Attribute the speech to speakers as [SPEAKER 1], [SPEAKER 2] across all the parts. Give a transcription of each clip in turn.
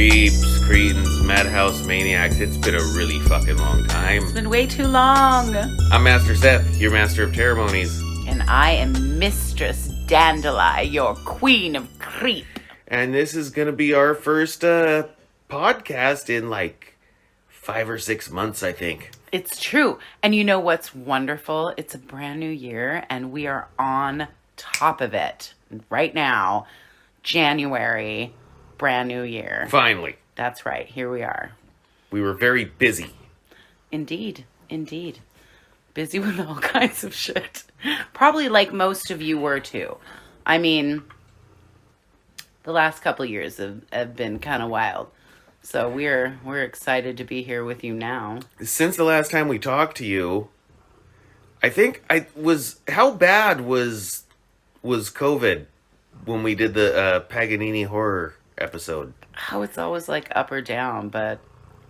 [SPEAKER 1] Creeps, cretins, madhouse maniacs. It's been a really fucking long time.
[SPEAKER 2] It's been way too long.
[SPEAKER 1] I'm Master Seth, your master of ceremonies.
[SPEAKER 2] And I am Mistress Dandeli, your queen of creep.
[SPEAKER 1] And this is going to be our first podcast in like 5 or 6 months, I think.
[SPEAKER 2] It's true. And you know what's wonderful? It's a brand new year, and we are on top of it right now. January, brand new year.
[SPEAKER 1] Finally.
[SPEAKER 2] That's right. Here we are.
[SPEAKER 1] We were very busy.
[SPEAKER 2] Indeed. Indeed. Busy with all kinds of shit. Probably like most of you were too. I mean, the last couple of years have been kind of wild. So we're excited to be here with you now.
[SPEAKER 1] Since the last time we talked to you, I think how bad was COVID when we did the Paganini horror episode?
[SPEAKER 2] Oh, it's always like up or down, but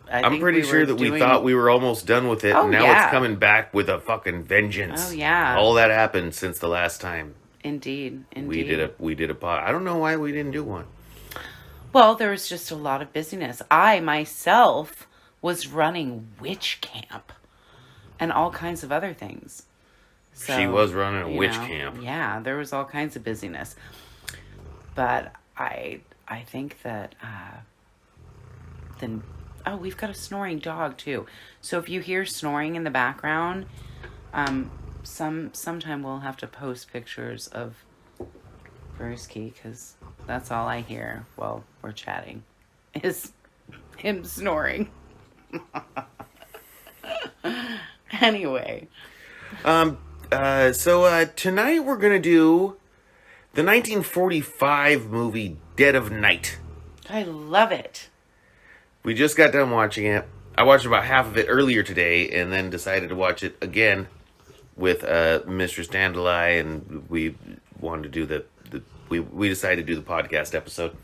[SPEAKER 1] I'm pretty sure that we thought we were almost done with it.
[SPEAKER 2] Oh,
[SPEAKER 1] and now
[SPEAKER 2] yeah.
[SPEAKER 1] It's coming back with a fucking vengeance.
[SPEAKER 2] Oh, yeah.
[SPEAKER 1] All that happened since the last time.
[SPEAKER 2] Indeed.
[SPEAKER 1] We did a pod. I don't know why we didn't do one.
[SPEAKER 2] Well, there was just a lot of busyness. I myself was running witch camp and all kinds of other things. So,
[SPEAKER 1] she was running a witch camp.
[SPEAKER 2] Yeah, there was all kinds of busyness. But I think that we've got a snoring dog too. So if you hear snoring in the background, sometime we'll have to post pictures of Brewski, because that's all I hear while we're chatting is him snoring. Anyway.
[SPEAKER 1] So tonight we're going to do the 1945 movie Dead of Night.
[SPEAKER 2] I love it.
[SPEAKER 1] We just got done watching it. I watched about half of it earlier today and then decided to watch it again with Mistress Dandeli, and we wanted to do we decided to do the podcast episode.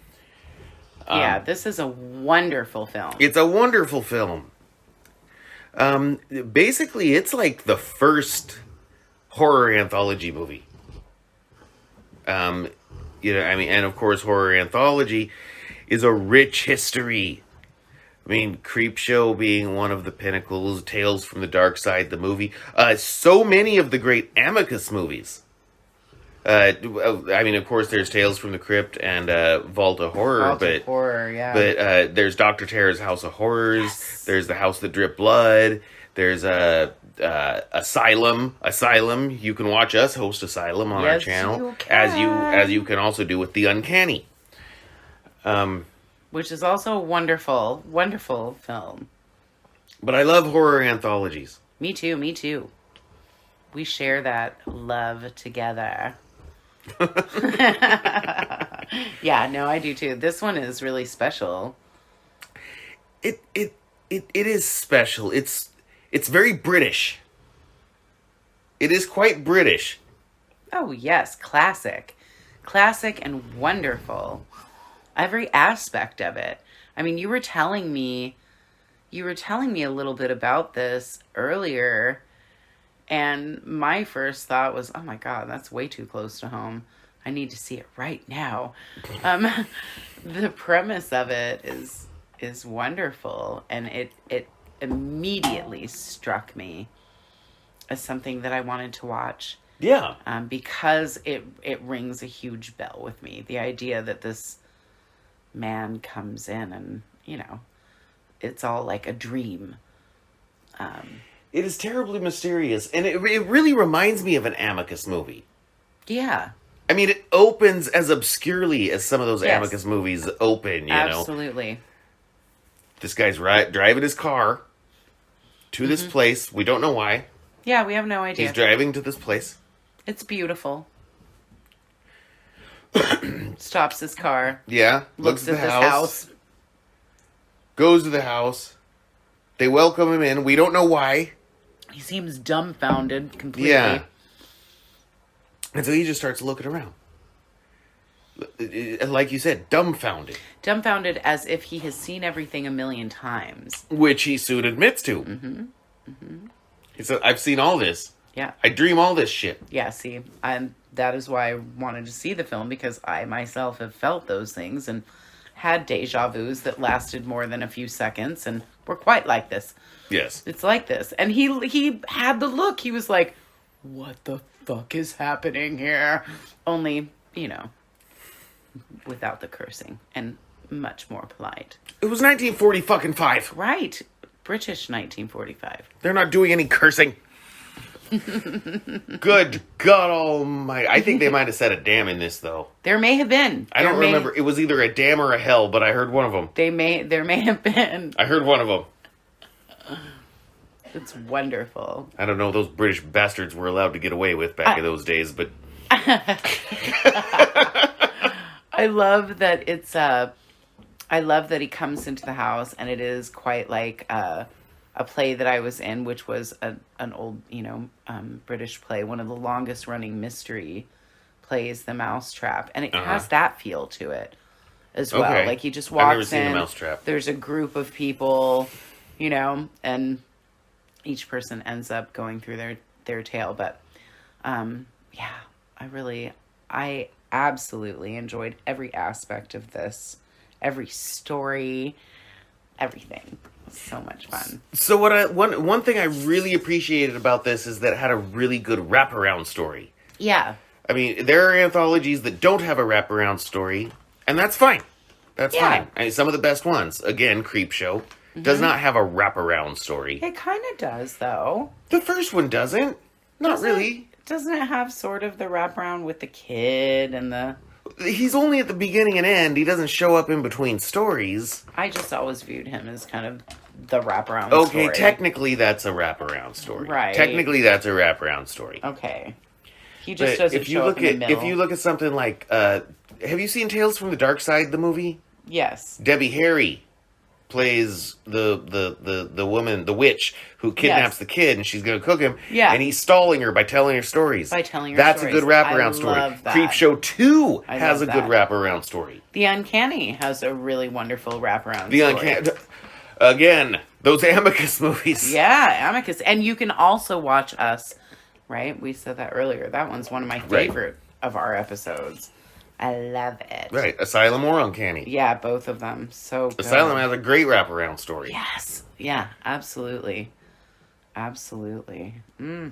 [SPEAKER 2] Yeah, this is a wonderful film.
[SPEAKER 1] It's a wonderful film. Basically, it's like the first horror anthology movie. And of course, horror anthology is a rich history. I mean, Creepshow being one of the pinnacles, Tales from the Dark Side, the movie. So many of the great Amicus movies. Of course, there's Tales from the Crypt and Vault of Horror.
[SPEAKER 2] Horror, yeah.
[SPEAKER 1] But there's Dr. Terror's House of Horrors. Yes. There's The House That Dripped Blood. There's Asylum. You can watch us host Asylum on our channel, as you can also do with The Uncanny.
[SPEAKER 2] Which is also a wonderful, wonderful film.
[SPEAKER 1] But I love horror anthologies.
[SPEAKER 2] Me too. We share that love together. Yeah, no, I do too. This one is really special.
[SPEAKER 1] It is special. It's very British. It is quite British.
[SPEAKER 2] Oh yes, classic and wonderful. Every aspect of it. I mean, you were telling me a little bit about this earlier, and my first thought was, oh my God, that's way too close to home. I need to see it right now. The premise of it is wonderful, and it immediately struck me as something that I wanted to watch.
[SPEAKER 1] Yeah.
[SPEAKER 2] Because it rings a huge bell with me. The idea that this man comes in and, it's all like a dream.
[SPEAKER 1] It is terribly mysterious, and it really reminds me of an Amicus movie.
[SPEAKER 2] Yeah.
[SPEAKER 1] I mean, it opens as obscurely as some of those
[SPEAKER 2] Yes.
[SPEAKER 1] Amicus movies open, you know?
[SPEAKER 2] Absolutely.
[SPEAKER 1] This guy's driving his car to this place. We don't know why.
[SPEAKER 2] Yeah, we have no idea.
[SPEAKER 1] He's driving to this place.
[SPEAKER 2] It's beautiful. Stops his car.
[SPEAKER 1] Yeah.
[SPEAKER 2] Looks at this house.
[SPEAKER 1] Goes to the house. They welcome him in. We don't know why.
[SPEAKER 2] He seems dumbfounded completely.
[SPEAKER 1] Yeah. And so he just starts looking around. Like you said, dumbfounded.
[SPEAKER 2] Dumbfounded as if he has seen everything a million times.
[SPEAKER 1] Which he soon admits to.
[SPEAKER 2] Mm-hmm. Mm-hmm.
[SPEAKER 1] He said, I've seen all this.
[SPEAKER 2] Yeah.
[SPEAKER 1] I dream all this shit.
[SPEAKER 2] Yeah, see, that is why I wanted to see the film, because I myself have felt those things and had deja vus that lasted more than a few seconds and were quite like this.
[SPEAKER 1] Yes.
[SPEAKER 2] It's like this. And he had the look. He was like, what the fuck is happening here? Only, without the cursing and much more polite.
[SPEAKER 1] It was 1945.
[SPEAKER 2] Right. British 1945.
[SPEAKER 1] They're not doing any cursing. Good God Almighty! I think they might have said a damn in this though.
[SPEAKER 2] There may have been.
[SPEAKER 1] I don't remember. It was either a damn or a hell, but I heard one of them.
[SPEAKER 2] There may have been.
[SPEAKER 1] I heard one of them.
[SPEAKER 2] It's wonderful.
[SPEAKER 1] I don't know. Those British bastards were allowed to get away with back in those days, but
[SPEAKER 2] I love that it's I love that he comes into the house and it is quite like a play that I was in, which was an old, British play, one of the longest running mystery plays, The Mousetrap, and it has that feel to it as well.
[SPEAKER 1] Okay.
[SPEAKER 2] Like he just
[SPEAKER 1] I've never
[SPEAKER 2] walks
[SPEAKER 1] seen
[SPEAKER 2] in.
[SPEAKER 1] The Mousetrap.
[SPEAKER 2] There's a group of people, and each person ends up going through their tale. But yeah, I absolutely enjoyed every aspect of this, every story, everything. So much fun.
[SPEAKER 1] So one thing I really appreciated about this is that it had a really good wraparound story.
[SPEAKER 2] Yeah.
[SPEAKER 1] I mean, there are anthologies that don't have a wraparound story, and that's fine. That's fine. I mean, some of the best ones, again, Creepshow, does not have a wraparound story.
[SPEAKER 2] It kind of does, though.
[SPEAKER 1] The first one doesn't. Not really.
[SPEAKER 2] Doesn't it have sort of the wraparound with the kid and the...
[SPEAKER 1] He's only at the beginning and end. He doesn't show up in between stories.
[SPEAKER 2] I just always viewed him as kind of the wraparound story.
[SPEAKER 1] Okay, technically that's a wraparound story.
[SPEAKER 2] Right.
[SPEAKER 1] Technically that's a wraparound story.
[SPEAKER 2] Okay. He just
[SPEAKER 1] But
[SPEAKER 2] doesn't show up in the middle.
[SPEAKER 1] If you look at something like, have you seen Tales from the Dark Side, the movie?
[SPEAKER 2] Yes.
[SPEAKER 1] Debbie Harry plays the woman, the witch, who kidnaps the kid, and she's going to cook him.
[SPEAKER 2] Yeah.
[SPEAKER 1] And he's stalling her by telling her stories.
[SPEAKER 2] By telling her
[SPEAKER 1] That's
[SPEAKER 2] stories.
[SPEAKER 1] a good wraparound
[SPEAKER 2] I
[SPEAKER 1] story.
[SPEAKER 2] love that.
[SPEAKER 1] Creepshow 2 has a
[SPEAKER 2] love
[SPEAKER 1] good
[SPEAKER 2] that.
[SPEAKER 1] wraparound story.
[SPEAKER 2] The Uncanny has a really wonderful wraparound
[SPEAKER 1] The
[SPEAKER 2] story.
[SPEAKER 1] Uncanny... Again, those Amicus movies.
[SPEAKER 2] Yeah, Amicus. And you can also watch Us, right? We said that earlier. That one's one of my favorite of our episodes. I love it.
[SPEAKER 1] Right, Asylum or Uncanny.
[SPEAKER 2] Yeah, both of them. So good.
[SPEAKER 1] Asylum has a great wraparound story.
[SPEAKER 2] Yes. Yeah, absolutely. Absolutely. The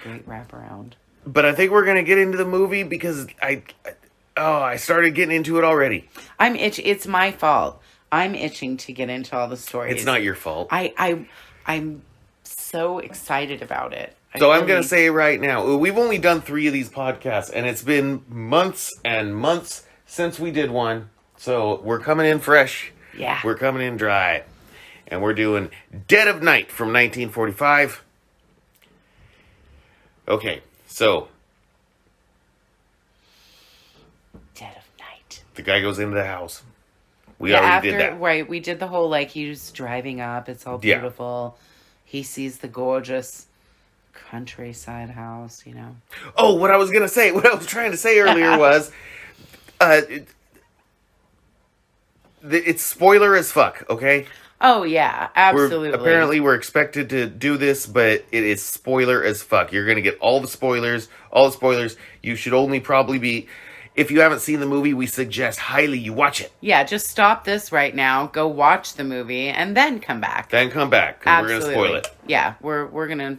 [SPEAKER 2] great wraparound.
[SPEAKER 1] But I think we're going to get into the movie because I started getting into it already.
[SPEAKER 2] It's my fault. I'm itching to get into all the stories.
[SPEAKER 1] It's not your fault.
[SPEAKER 2] I'm so excited about it.
[SPEAKER 1] So I'm going to say right now, we've only done 3 of these podcasts, and it's been months and months since we did one. So we're coming in fresh.
[SPEAKER 2] Yeah.
[SPEAKER 1] We're coming in dry. And we're doing Dead of Night from 1945. Okay, so
[SPEAKER 2] Dead of Night.
[SPEAKER 1] the guy goes into the house. We already did that.
[SPEAKER 2] Right, we did the whole, he's driving up. It's all beautiful. He sees the gorgeous countryside house,
[SPEAKER 1] Oh, what I was trying to say earlier was, it's spoiler as fuck, okay?
[SPEAKER 2] Oh, yeah, absolutely.
[SPEAKER 1] We're expected to do this, but it is spoiler as fuck. You're going to get all the spoilers. All the spoilers. You should only probably be... If you haven't seen the movie, we suggest highly you watch it.
[SPEAKER 2] Yeah, just stop this right now. Go watch the movie, and then come back.
[SPEAKER 1] Then come back, because we're going to spoil it.
[SPEAKER 2] Yeah, we're going to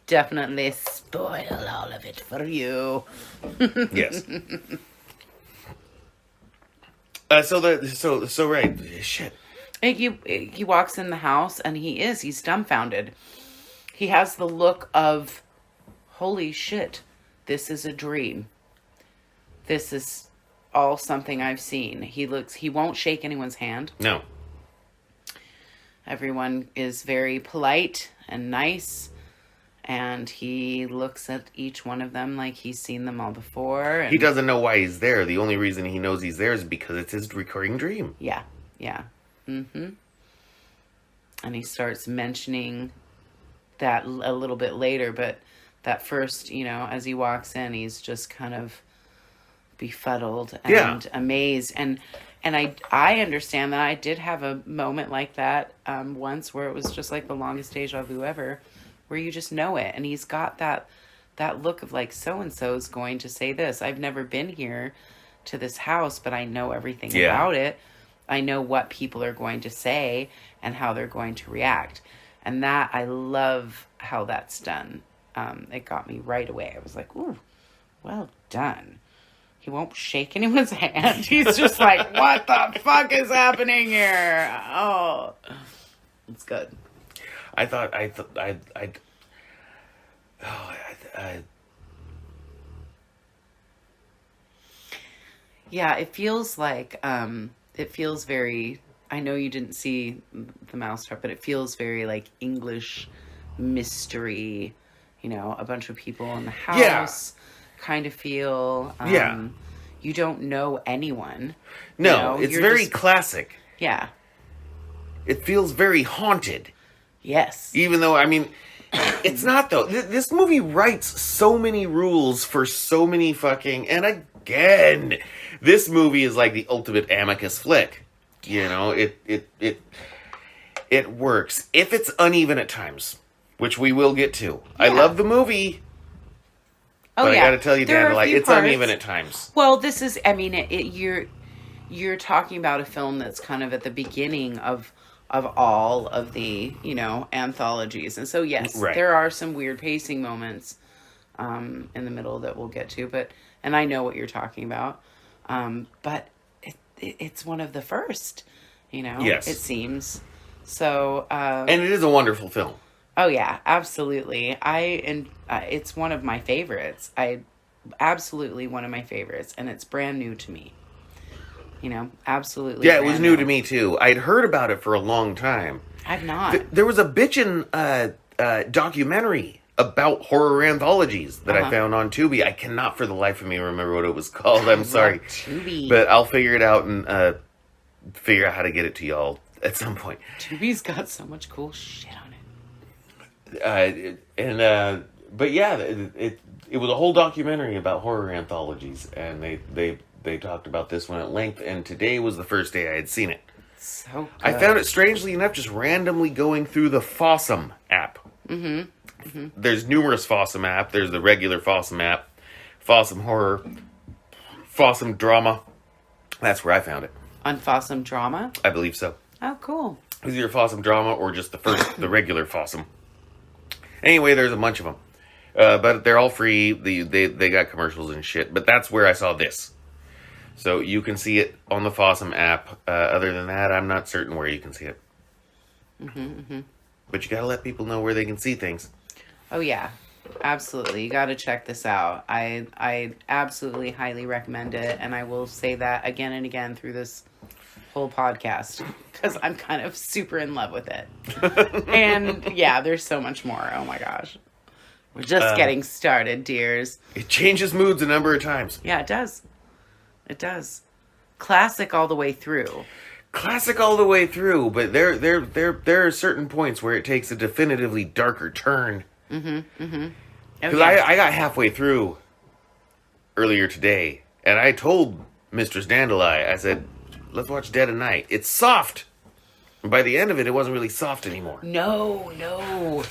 [SPEAKER 2] definitely spoil all of it for you.
[SPEAKER 1] Yes. So right. Shit.
[SPEAKER 2] He walks in the house, and he's dumbfounded. He has the look of, holy shit, this is a dream. This is all something I've seen. He won't shake anyone's hand.
[SPEAKER 1] No.
[SPEAKER 2] Everyone is very polite and nice. And he looks at each one of them like he's seen them all before. And
[SPEAKER 1] He doesn't know why he's there. The only reason he knows he's there is because it's his recurring dream.
[SPEAKER 2] Yeah. And he starts mentioning that a little bit later. But that first, as he walks in, he's just kind of befuddled and amazed. And I understand that I did have a moment like that once where it was just like the longest deja vu ever, where you just know it. And he's got that look of like, so-and-so's going to say this. I've never been here. to this house, but I know everything
[SPEAKER 1] Yeah.
[SPEAKER 2] about it. I know what people are going to say and how they're going to react. And that, I love how that's done. It got me right away. I was like, ooh, well done. He won't shake anyone's hand. He's just like, what the fuck is happening here? Oh, it's good. Yeah, it feels like, it feels very, I know you didn't see the Mousetrap, but it feels very like English mystery, a bunch of people in the house kind of feel.
[SPEAKER 1] Yeah.
[SPEAKER 2] You don't know anyone.
[SPEAKER 1] No, it's
[SPEAKER 2] you're
[SPEAKER 1] very
[SPEAKER 2] just-
[SPEAKER 1] classic.
[SPEAKER 2] Yeah.
[SPEAKER 1] It feels very haunted.
[SPEAKER 2] Yes.
[SPEAKER 1] Even though, I mean, it's not, though. This movie writes so many rules for so many fucking... And again, this movie is like the ultimate amicus flick. It works. If it's uneven at times, which we will get to. I love the movie,
[SPEAKER 2] Oh,
[SPEAKER 1] but
[SPEAKER 2] yeah.
[SPEAKER 1] I gotta tell you,
[SPEAKER 2] There are a
[SPEAKER 1] Dandelight,
[SPEAKER 2] few
[SPEAKER 1] it's
[SPEAKER 2] parts.
[SPEAKER 1] uneven at times.
[SPEAKER 2] Well, this is, I mean, you're talking about a film that's kind of at the beginning of all of the, anthologies. And so, yes,
[SPEAKER 1] Right.
[SPEAKER 2] there are some weird pacing moments in the middle that we'll get to, and I know what you're talking about. But it's one of the first,
[SPEAKER 1] Yes.
[SPEAKER 2] it seems. So,
[SPEAKER 1] And it is a wonderful film.
[SPEAKER 2] oh yeah, absolutely. It's one of my favorites. Absolutely one of my favorites, and it's brand new to me. Absolutely.
[SPEAKER 1] Yeah, it was
[SPEAKER 2] brand
[SPEAKER 1] new to me, too. I'd heard about it for a long time.
[SPEAKER 2] I've not.
[SPEAKER 1] There was a bitchin' documentary about horror anthologies that I found on Tubi. I cannot for the life of me remember what it was called. I'm sorry.
[SPEAKER 2] Tubi.
[SPEAKER 1] But I'll figure it out and figure out how to get it to y'all at some point.
[SPEAKER 2] Tubi's got so much cool shit on it.
[SPEAKER 1] But yeah, it was a whole documentary about horror anthologies, and they talked about this one at length, and today was the first day I had seen it.
[SPEAKER 2] So good.
[SPEAKER 1] I found it, strangely enough, just randomly going through the Fossum app. There's numerous Fossum app. There's the regular Fossum app, Fossum Horror, Fossum Drama. That's where I found it.
[SPEAKER 2] On Fossum Drama?
[SPEAKER 1] I believe so.
[SPEAKER 2] Oh, cool.
[SPEAKER 1] It was either Fossum Drama or just the regular Fossum. Anyway, there's a bunch of them. But they're all free. They got commercials and shit. But that's where I saw this. So you can see it on the Fossum app. Other than that, I'm not certain where you can see it. But you gotta let people know where they can see things.
[SPEAKER 2] Oh, yeah. Absolutely. You got to check this out. I absolutely highly recommend it. And I will say that again and again through this whole podcast because I'm kind of super in love with it. And yeah, there's so much more. Oh my gosh. We're just getting started, dears.
[SPEAKER 1] It changes moods a number of times.
[SPEAKER 2] Yeah, it does. It does. Classic all the way through.
[SPEAKER 1] Classic all the way through, but there are certain points where it takes a definitively darker turn.
[SPEAKER 2] Oh,
[SPEAKER 1] Because
[SPEAKER 2] yeah.
[SPEAKER 1] I got halfway through earlier today, and I told Mistress Dandelight, I said, let's watch Dead of Night. It's soft. And by the end of it, it wasn't really soft anymore.
[SPEAKER 2] No.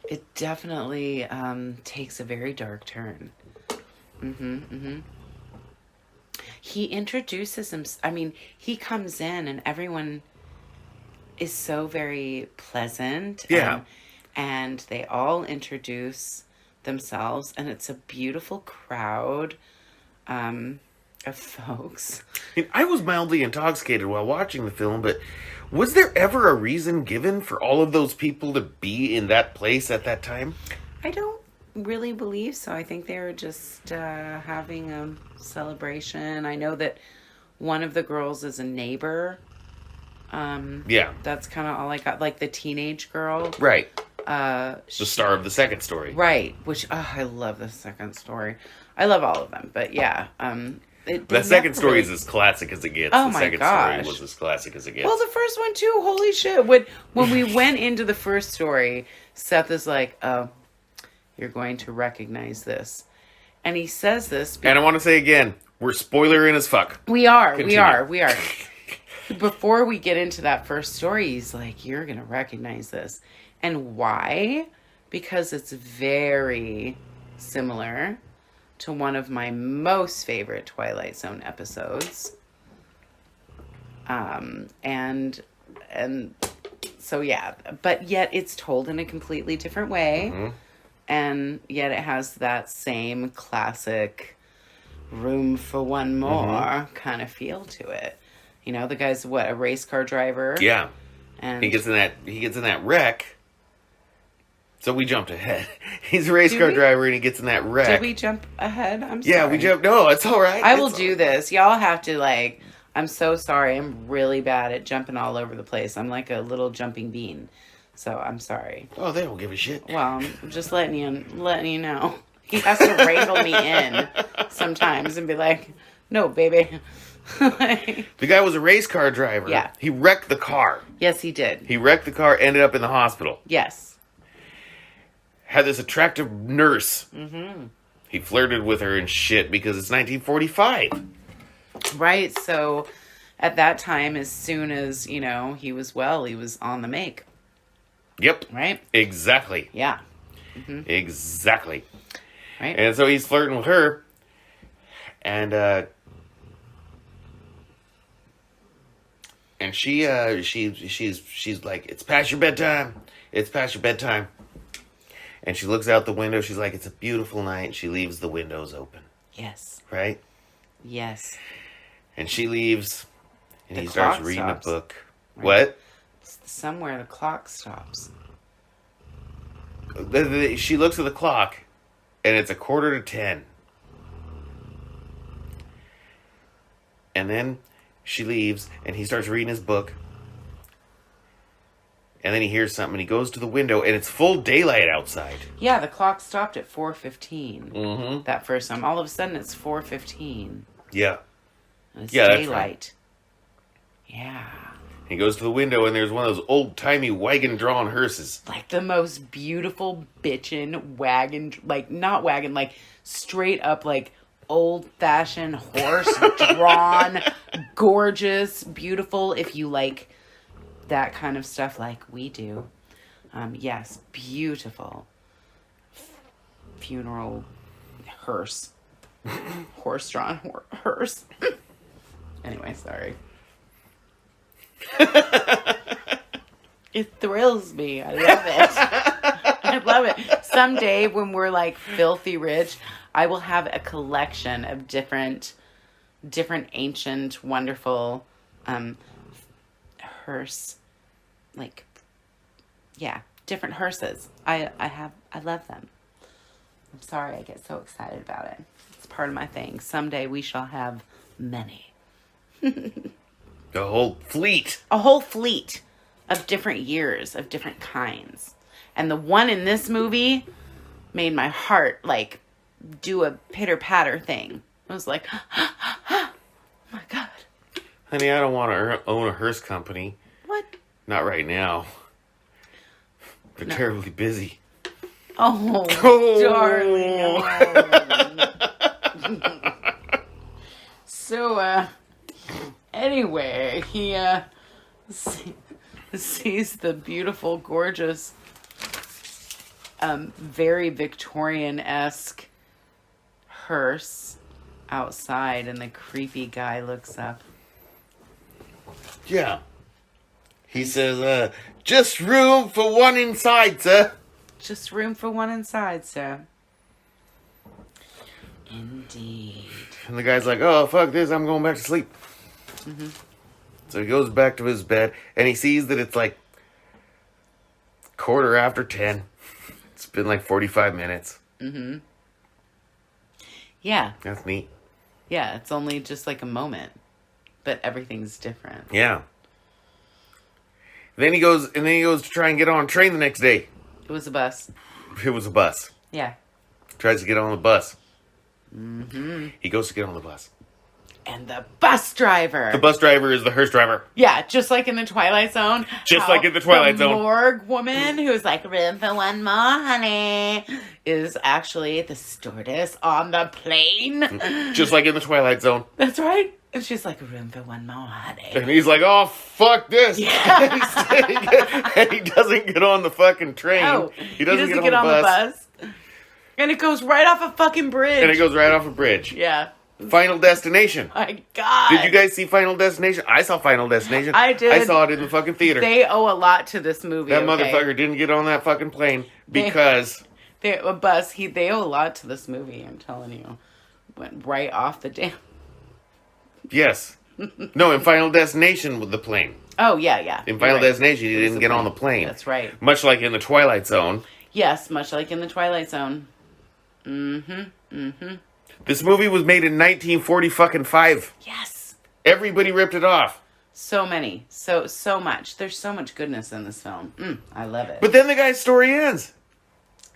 [SPEAKER 2] It definitely takes a very dark turn. He introduces him. I mean, he comes in and everyone is so very pleasant.
[SPEAKER 1] Yeah.
[SPEAKER 2] And they all introduce themselves, and it's a beautiful crowd of folks.
[SPEAKER 1] I was mildly intoxicated while watching the film, but was there ever a reason given for all of those people to be in that place at that time?
[SPEAKER 2] I don't really believe so. I think they were just having a celebration. I know that one of the girls is a neighbor.
[SPEAKER 1] Yeah.
[SPEAKER 2] That's kind of all I got. Like the teenage girl.
[SPEAKER 1] Right. The star of the second story.
[SPEAKER 2] Right. Which, I love the second story. I love all of them. But yeah.
[SPEAKER 1] The second story is as classic as it gets.
[SPEAKER 2] Oh
[SPEAKER 1] the
[SPEAKER 2] my
[SPEAKER 1] second
[SPEAKER 2] gosh.
[SPEAKER 1] story was as classic as it gets.
[SPEAKER 2] Well, the first one too. Holy shit! When we went into the first story, Seth is like, "Oh, you're going to recognize this," and he says this.
[SPEAKER 1] And I want to say again, we're spoilering as fuck.
[SPEAKER 2] We are.
[SPEAKER 1] Continue.
[SPEAKER 2] We are. Before we get into that first story, he's like, "You're gonna recognize this," and why? Because it's very similar to one of my most favorite Twilight Zone episodes. And so yeah, but yet it's told in a completely different way.
[SPEAKER 1] Mm-hmm.
[SPEAKER 2] And yet it has that same classic room for one more kind of feel to it. You know, the guy's a race car driver.
[SPEAKER 1] Yeah.
[SPEAKER 2] And
[SPEAKER 1] He gets in that wreck. So we jumped ahead. He's a race car driver and he gets in that wreck.
[SPEAKER 2] Did we jump ahead? I'm sorry.
[SPEAKER 1] Yeah, we jumped. No, it's all right.
[SPEAKER 2] I will do this. Y'all have to I'm so sorry. I'm really bad at jumping all over the place. I'm like a little jumping bean. So I'm sorry.
[SPEAKER 1] Oh, they don't give a shit.
[SPEAKER 2] Well, I'm just letting you know. He has to wrangle me in sometimes and be like, no, baby.
[SPEAKER 1] The guy was a race car driver.
[SPEAKER 2] Yeah.
[SPEAKER 1] He wrecked the car.
[SPEAKER 2] Yes, he did.
[SPEAKER 1] He wrecked the car, ended up in the hospital.
[SPEAKER 2] Yes.
[SPEAKER 1] Had this attractive nurse.
[SPEAKER 2] Mm-hmm.
[SPEAKER 1] He flirted with her and shit because it's 1945.
[SPEAKER 2] Right. So at that time, as soon as, he was on the make.
[SPEAKER 1] Yep.
[SPEAKER 2] Right?
[SPEAKER 1] Exactly.
[SPEAKER 2] Yeah. Mm-hmm.
[SPEAKER 1] Exactly.
[SPEAKER 2] Right.
[SPEAKER 1] And so he's flirting with her. And she's like, it's past your bedtime. It's past your bedtime. And she looks out the window. She's like, it's a beautiful night. She leaves the windows open.
[SPEAKER 2] Yes.
[SPEAKER 1] Right?
[SPEAKER 2] Yes.
[SPEAKER 1] And she leaves. And he
[SPEAKER 2] The
[SPEAKER 1] starts
[SPEAKER 2] clock
[SPEAKER 1] reading
[SPEAKER 2] stops.
[SPEAKER 1] a book.
[SPEAKER 2] Right.
[SPEAKER 1] What?
[SPEAKER 2] Somewhere the clock stops.
[SPEAKER 1] She looks at the clock. And it's 9:45. And then she leaves. And he starts reading his book. And then he hears something, and he goes to the window, and it's full daylight outside.
[SPEAKER 2] Yeah, the clock stopped at 4:15.
[SPEAKER 1] Mm-hmm.
[SPEAKER 2] That first time. All of a sudden, it's 4:15.
[SPEAKER 1] Yeah.
[SPEAKER 2] And it's
[SPEAKER 1] Yeah, that's
[SPEAKER 2] daylight. Yeah.
[SPEAKER 1] He goes to the window, and there's one of those old-timey wagon-drawn hearses.
[SPEAKER 2] Like the most beautiful bitchin' wagon, not wagon, straight up, old-fashioned horse-drawn, gorgeous, beautiful, if you like that kind of stuff like we do. Yes, beautiful. Funeral hearse. Horse-drawn hearse. Anyway, sorry. It thrills me. I love it. I love it. Someday when we're filthy rich, I will have a collection of different ancient, wonderful hearse, different hearses. I love them. I'm sorry I get so excited about it. It's part of my thing. Someday we shall have many.
[SPEAKER 1] The whole fleet.
[SPEAKER 2] A whole fleet of different years, of different kinds. And the one in this movie made my heart, do a pitter-patter thing. I was like, oh my God.
[SPEAKER 1] Honey, I don't want to own a hearse company.
[SPEAKER 2] What?
[SPEAKER 1] Not right now. They're terribly busy.
[SPEAKER 2] Oh, darling. So, anyway, he sees the beautiful, gorgeous, very Victorian-esque hearse outside, and the creepy guy looks up.
[SPEAKER 1] Yeah. He says, just room for one inside, sir.
[SPEAKER 2] Just room for one inside, sir. Indeed.
[SPEAKER 1] And the guy's like, oh, fuck this, I'm going back to sleep.
[SPEAKER 2] Mm-hmm.
[SPEAKER 1] So he goes back to his bed, and he sees that it's 10:15. It's been 45 minutes.
[SPEAKER 2] Mm-hmm. Yeah.
[SPEAKER 1] That's neat.
[SPEAKER 2] Yeah, it's only just a moment. But everything's different.
[SPEAKER 1] Yeah. Then he goes to try and get on a train the next day.
[SPEAKER 2] It was a bus.
[SPEAKER 1] It was a bus.
[SPEAKER 2] Yeah.
[SPEAKER 1] Tries to get on the bus.
[SPEAKER 2] Mm-hmm.
[SPEAKER 1] He goes to get on the bus.
[SPEAKER 2] And the bus driver.
[SPEAKER 1] The bus driver is the hearse driver.
[SPEAKER 2] Yeah, just like in the Twilight Zone.
[SPEAKER 1] Just like in the Twilight Zone.
[SPEAKER 2] The morgue woman who's room for one more, honey, is actually the stewardess on the plane.
[SPEAKER 1] Just like in the Twilight Zone.
[SPEAKER 2] That's right. And she's like, room for one more, honey.
[SPEAKER 1] And he's like, oh, fuck this.
[SPEAKER 2] Yeah.
[SPEAKER 1] And he doesn't get on the fucking train.
[SPEAKER 2] No,
[SPEAKER 1] He doesn't get on the bus.
[SPEAKER 2] And it goes right off a fucking bridge.
[SPEAKER 1] And it goes right off a bridge.
[SPEAKER 2] Yeah.
[SPEAKER 1] Final Destination.
[SPEAKER 2] My God.
[SPEAKER 1] Did you guys see Final Destination? I saw Final Destination.
[SPEAKER 2] I did.
[SPEAKER 1] I saw it in the fucking theater.
[SPEAKER 2] They owe a lot to this movie.
[SPEAKER 1] That motherfucker didn't get on that fucking plane because...
[SPEAKER 2] They owe a lot to this movie, I'm telling you. Went right off the damn...
[SPEAKER 1] Yes. No, in Final Destination with the plane.
[SPEAKER 2] Oh, yeah.
[SPEAKER 1] In Final Destination, he didn't get on the plane.
[SPEAKER 2] That's right.
[SPEAKER 1] Much like in the Twilight Zone.
[SPEAKER 2] Yes, much like in the Twilight Zone.
[SPEAKER 1] This movie was made in 1945.
[SPEAKER 2] Yes.
[SPEAKER 1] Everybody ripped it off.
[SPEAKER 2] So many. So much. There's so much goodness in this film. I love it.
[SPEAKER 1] But then the guy's story ends.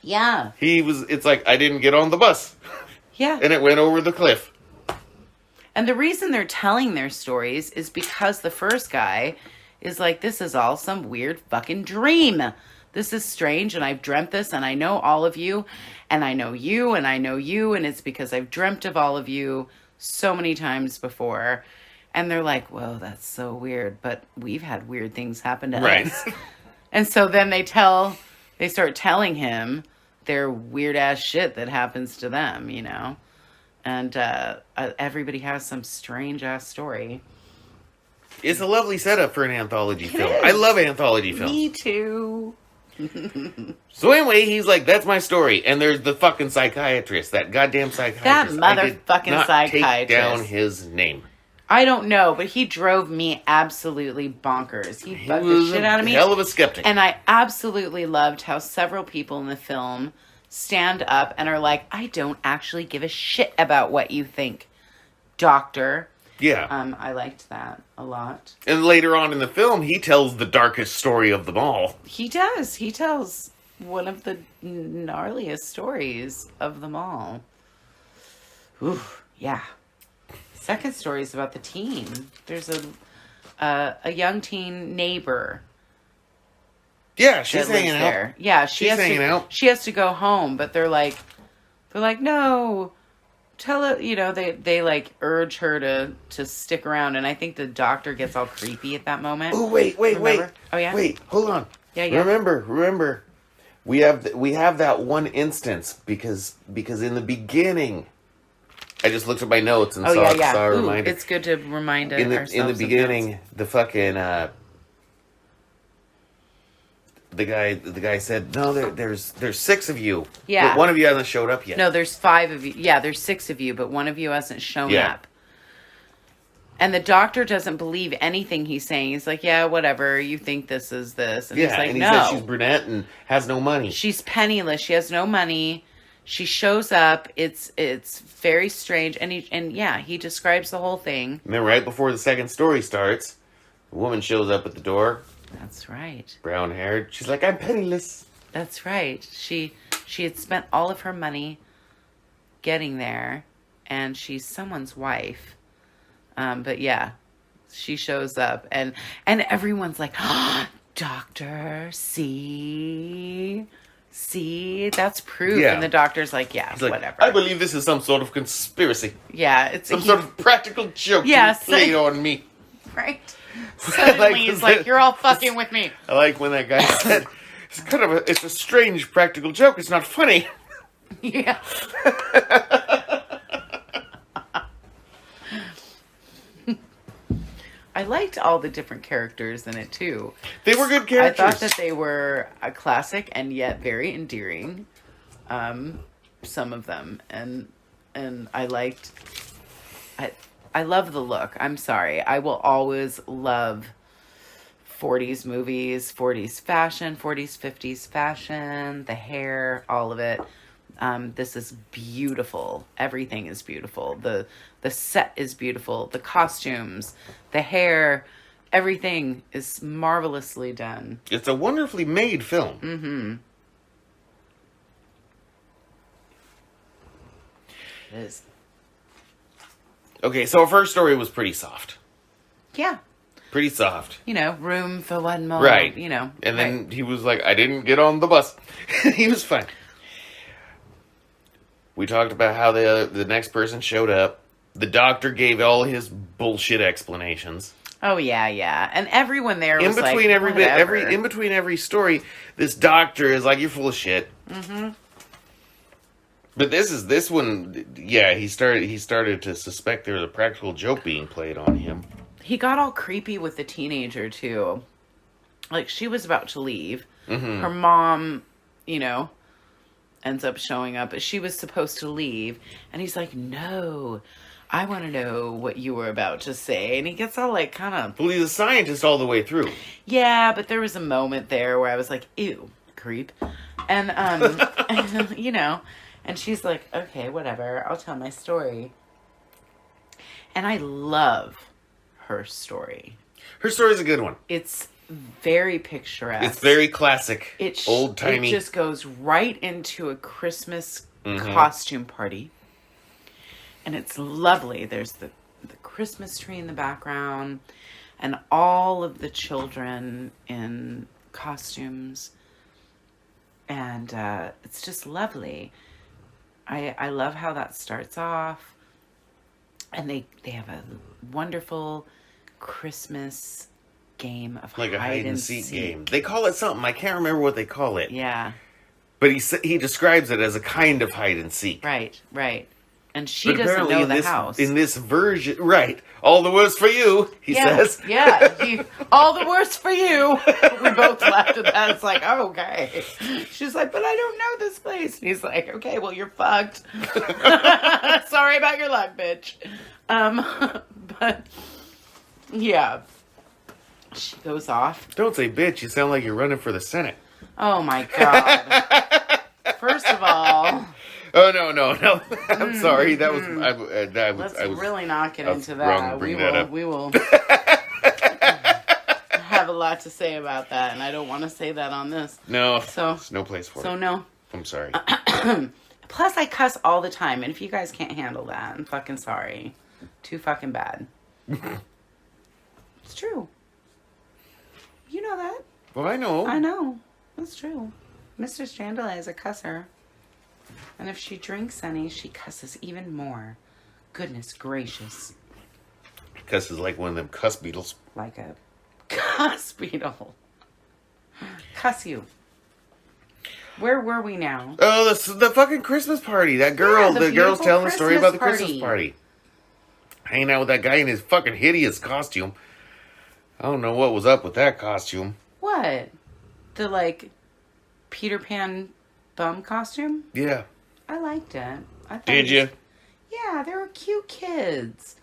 [SPEAKER 2] Yeah.
[SPEAKER 1] It's like, I didn't get on the bus.
[SPEAKER 2] Yeah.
[SPEAKER 1] And it went over the cliff.
[SPEAKER 2] And the reason they're telling their stories is because the first guy is like, this is all some weird fucking dream. This is strange, and I've dreamt this, and I know all of you, and I know you, and I know you, and it's because I've dreamt of all of you so many times before. And they're like, whoa, that's so weird, but we've had weird things happen to us. And so then they start telling him their weird-ass shit that happens to them, you know? And everybody has some strange-ass story.
[SPEAKER 1] It's a lovely setup for an anthology film.
[SPEAKER 2] is.
[SPEAKER 1] I love anthology films.
[SPEAKER 2] Me too.
[SPEAKER 1] So anyway, he's like, that's my story. And there's the fucking psychiatrist, that goddamn psychiatrist.
[SPEAKER 2] That motherfucking psychiatrist.
[SPEAKER 1] Take down his name.
[SPEAKER 2] I don't know, but he drove me absolutely bonkers. He bugged the shit out of me.
[SPEAKER 1] Hell of a skeptic.
[SPEAKER 2] And I absolutely loved how several people in the film stand up and are like, I don't actually give a shit about what you think, doctor.
[SPEAKER 1] Yeah.
[SPEAKER 2] I liked that a lot.
[SPEAKER 1] And later on in the film, he tells the darkest story of them all.
[SPEAKER 2] He does. He tells one of the gnarliest stories of them all. Ooh, yeah. Second story is about the teen. There's a young teen neighbor.
[SPEAKER 1] Yeah, she's hanging out.
[SPEAKER 2] There. Yeah,
[SPEAKER 1] she's hanging out.
[SPEAKER 2] She has to go home, but they're like, no, tell it. You know, they like urge her to stick around, and I think the doctor gets all creepy at that moment.
[SPEAKER 1] Oh wait.
[SPEAKER 2] Oh yeah.
[SPEAKER 1] Wait, hold on.
[SPEAKER 2] Yeah.
[SPEAKER 1] Remember, we have that one instance because in the beginning, I just looked at my notes and saw a reminder.
[SPEAKER 2] It's good to remind ourselves.
[SPEAKER 1] In the beginning, the fucking the guy said, no, there's 6 of you.
[SPEAKER 2] Yeah.
[SPEAKER 1] But one of you hasn't showed up yet.
[SPEAKER 2] No, there's 5 of you. Yeah, there's 6 of you, but one of you hasn't shown up. And the doctor doesn't believe anything he's saying. He's like, yeah, whatever. You think this is this. And he's like,
[SPEAKER 1] and he
[SPEAKER 2] no.
[SPEAKER 1] says she's brunette and has no money.
[SPEAKER 2] She's penniless. She has no money. She shows up. It's very strange. And he describes the whole thing.
[SPEAKER 1] And then right before the second story starts, a woman shows up at the door.
[SPEAKER 2] That's right.
[SPEAKER 1] Brown haired. She's like, I'm penniless.
[SPEAKER 2] That's right. She had spent all of her money getting there, and she's someone's wife. But yeah, she shows up, and everyone's like, oh, doctor, see, that's proof.
[SPEAKER 1] Yeah.
[SPEAKER 2] And the doctor's like, yeah,
[SPEAKER 1] He's like,
[SPEAKER 2] whatever.
[SPEAKER 1] I believe this is some sort of conspiracy.
[SPEAKER 2] Yeah, it's
[SPEAKER 1] some sort of practical joke you played on me.
[SPEAKER 2] Right. Suddenly he's like, you're all fucking with me.
[SPEAKER 1] I like when that guy said, it's a strange practical joke. It's not funny.
[SPEAKER 2] Yeah. I liked all the different characters in it too.
[SPEAKER 1] They were good characters.
[SPEAKER 2] I thought that they were a classic and yet very endearing. Some of them, and I liked. I love the look. I'm sorry. I will always love 40s movies, 40s fashion, 40s, 50s fashion, the hair, all of it. This is beautiful. Everything is beautiful. The set is beautiful. The costumes, the hair, everything is marvelously done.
[SPEAKER 1] It's a wonderfully made film.
[SPEAKER 2] Mm-hmm. It is.
[SPEAKER 1] Okay, so our first story was pretty soft.
[SPEAKER 2] Yeah.
[SPEAKER 1] Pretty soft.
[SPEAKER 2] You know, room for one more.
[SPEAKER 1] Right.
[SPEAKER 2] You know.
[SPEAKER 1] And then he was like, I didn't get on the bus. He was fine. We talked about how the next person showed up. The doctor gave all his bullshit explanations.
[SPEAKER 2] Oh yeah. And everyone there was like,
[SPEAKER 1] in between every story, this doctor is like, you're full of shit.
[SPEAKER 2] Mm-hmm.
[SPEAKER 1] But this one. Yeah, he started to suspect there was a practical joke being played on him.
[SPEAKER 2] He got all creepy with the teenager too. Like, she was about to leave.
[SPEAKER 1] Mm-hmm.
[SPEAKER 2] Her mom, ends up showing up. She was supposed to leave. And he's like, no, I want to know what you were about to say. And he gets all like kind of...
[SPEAKER 1] Well, he's a scientist all the way through.
[SPEAKER 2] Yeah, but there was a moment there where I was like, ew, creep. And, and she's like, okay, whatever. I'll tell my story. And I love her story.
[SPEAKER 1] Her story's a good one.
[SPEAKER 2] It's very picturesque.
[SPEAKER 1] It's very classic. Old-timey.
[SPEAKER 2] It just goes right into a Christmas costume party. And it's lovely. There's the Christmas tree in the background and all of the children in costumes. And it's just lovely. I love how that starts off. And they have a wonderful Christmas game of
[SPEAKER 1] like a hide and seek game. They call it something. I can't remember what they call it.
[SPEAKER 2] Yeah.
[SPEAKER 1] But he describes it as a kind of hide and seek.
[SPEAKER 2] Right. And she doesn't know the house.
[SPEAKER 1] In this version, right. All the worse for you, he says.
[SPEAKER 2] Yeah. All the worse for you. We both laughed at that. It's like, oh, okay. She's like, but I don't know this place. And he's like, okay, well, you're fucked. Sorry about your luck, bitch. But, yeah. She goes off.
[SPEAKER 1] Don't say bitch. You sound like you're running for the Senate.
[SPEAKER 2] Oh, my God. First of all...
[SPEAKER 1] Oh, no. I'm sorry. That was...
[SPEAKER 2] Let's really not get into that. We will have a lot to say about that, and I don't want to say that on this.
[SPEAKER 1] No. There's no place for it.
[SPEAKER 2] So, no.
[SPEAKER 1] I'm sorry.
[SPEAKER 2] Plus, I cuss all the time, and if you guys can't handle that, I'm fucking sorry. Too fucking bad. It's true. You know that.
[SPEAKER 1] Well, I know.
[SPEAKER 2] I know. That's true. Mr. Strandala is a cusser. And if she drinks any, she cusses even more. Goodness gracious.
[SPEAKER 1] Cusses like one of them cuss beetles.
[SPEAKER 2] Like a cuss beetle. Cuss you. Where were we now?
[SPEAKER 1] Oh, the fucking Christmas party. That girl,
[SPEAKER 2] Yeah,
[SPEAKER 1] the girl's telling the story about the
[SPEAKER 2] Christmas
[SPEAKER 1] Christmas party. Hanging out with that guy in his fucking hideous costume. I don't know what was up with that costume.
[SPEAKER 2] What? The, like, Peter Pan bum costume?
[SPEAKER 1] Yeah.
[SPEAKER 2] I liked it.
[SPEAKER 1] Did you?
[SPEAKER 2] Yeah, they were cute kids.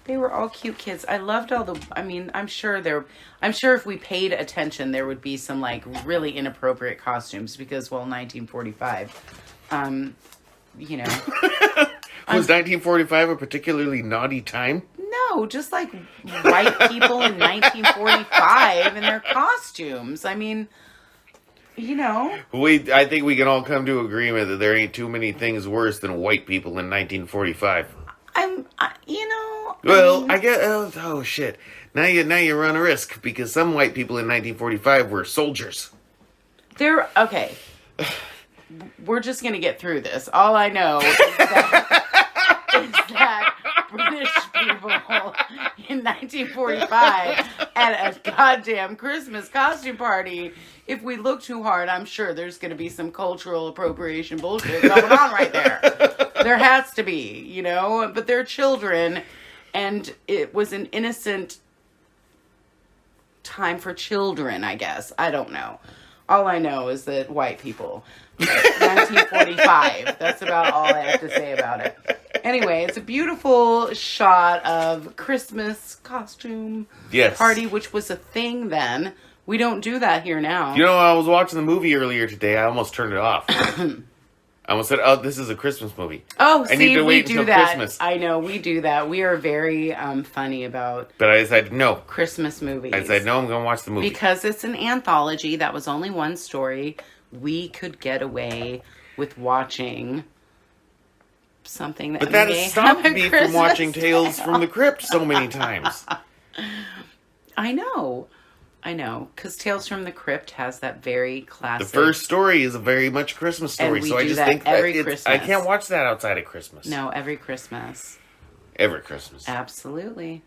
[SPEAKER 2] They were all cute kids. I loved all the... I mean, I'm sure if we paid attention, there would be some, like, really inappropriate costumes because, well, 1945,
[SPEAKER 1] Was 1945 a particularly naughty time?
[SPEAKER 2] No, just, like, white people in 1945 in their costumes. I mean,
[SPEAKER 1] I think we can all come to agreement that there ain't too many things worse than white people in 1945. I get. Oh shit! Now you run a risk because some white people in 1945 were soldiers.
[SPEAKER 2] They're okay. We're just gonna get through this. All I know is that British people in 1945 at a goddamn Christmas costume party. If we look too hard, I'm sure there's going to be some cultural appropriation bullshit going on right there. There has to be, but they're children, and it was an innocent time for children, I guess. I don't know. All I know is that white people. 1945. That's about all I have to say about it. Anyway, it's a beautiful shot of Christmas costume party, which was a thing then. We don't do that here now.
[SPEAKER 1] I was watching the movie earlier today. I almost turned it off. I almost said, "Oh, this is a Christmas movie."
[SPEAKER 2] Oh,
[SPEAKER 1] I need to wait until Christmas.
[SPEAKER 2] I know, we do that. We are very funny about.
[SPEAKER 1] But I decided no.
[SPEAKER 2] Christmas movies.
[SPEAKER 1] I said no. I'm going to watch the movie
[SPEAKER 2] because it's an anthology. That was only one story. We could get away with watching something that.
[SPEAKER 1] But that has stopped me from watching Tales from the Crypt so many times.
[SPEAKER 2] I know, because Tales from the Crypt has that very classic...
[SPEAKER 1] The first story is a very much Christmas story,
[SPEAKER 2] and we
[SPEAKER 1] so
[SPEAKER 2] do
[SPEAKER 1] I just
[SPEAKER 2] that
[SPEAKER 1] think
[SPEAKER 2] every
[SPEAKER 1] that
[SPEAKER 2] Christmas.
[SPEAKER 1] I can't watch that outside of Christmas.
[SPEAKER 2] No, every Christmas.
[SPEAKER 1] Every Christmas.
[SPEAKER 2] Absolutely.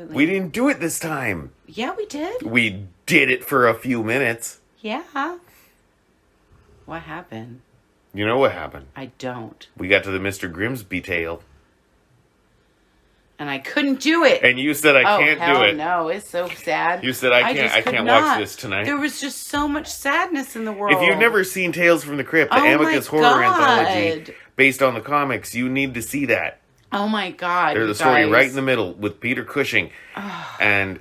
[SPEAKER 1] We didn't do it this time.
[SPEAKER 2] Yeah, we did.
[SPEAKER 1] We did it for a few minutes.
[SPEAKER 2] Yeah. What happened?
[SPEAKER 1] You know what happened?
[SPEAKER 2] I don't.
[SPEAKER 1] We got to the Mr. Grimsby tale.
[SPEAKER 2] And I couldn't do it.
[SPEAKER 1] And you said I can't do it.
[SPEAKER 2] No, it's so sad.
[SPEAKER 1] You said I can't watch this tonight.
[SPEAKER 2] There was just so much sadness in the world.
[SPEAKER 1] If you've never seen Tales from the Crypt, the Amicus Horror Anthology, based on the comics, you need to see that.
[SPEAKER 2] Oh my God.
[SPEAKER 1] There's a story right in the middle with Peter Cushing. And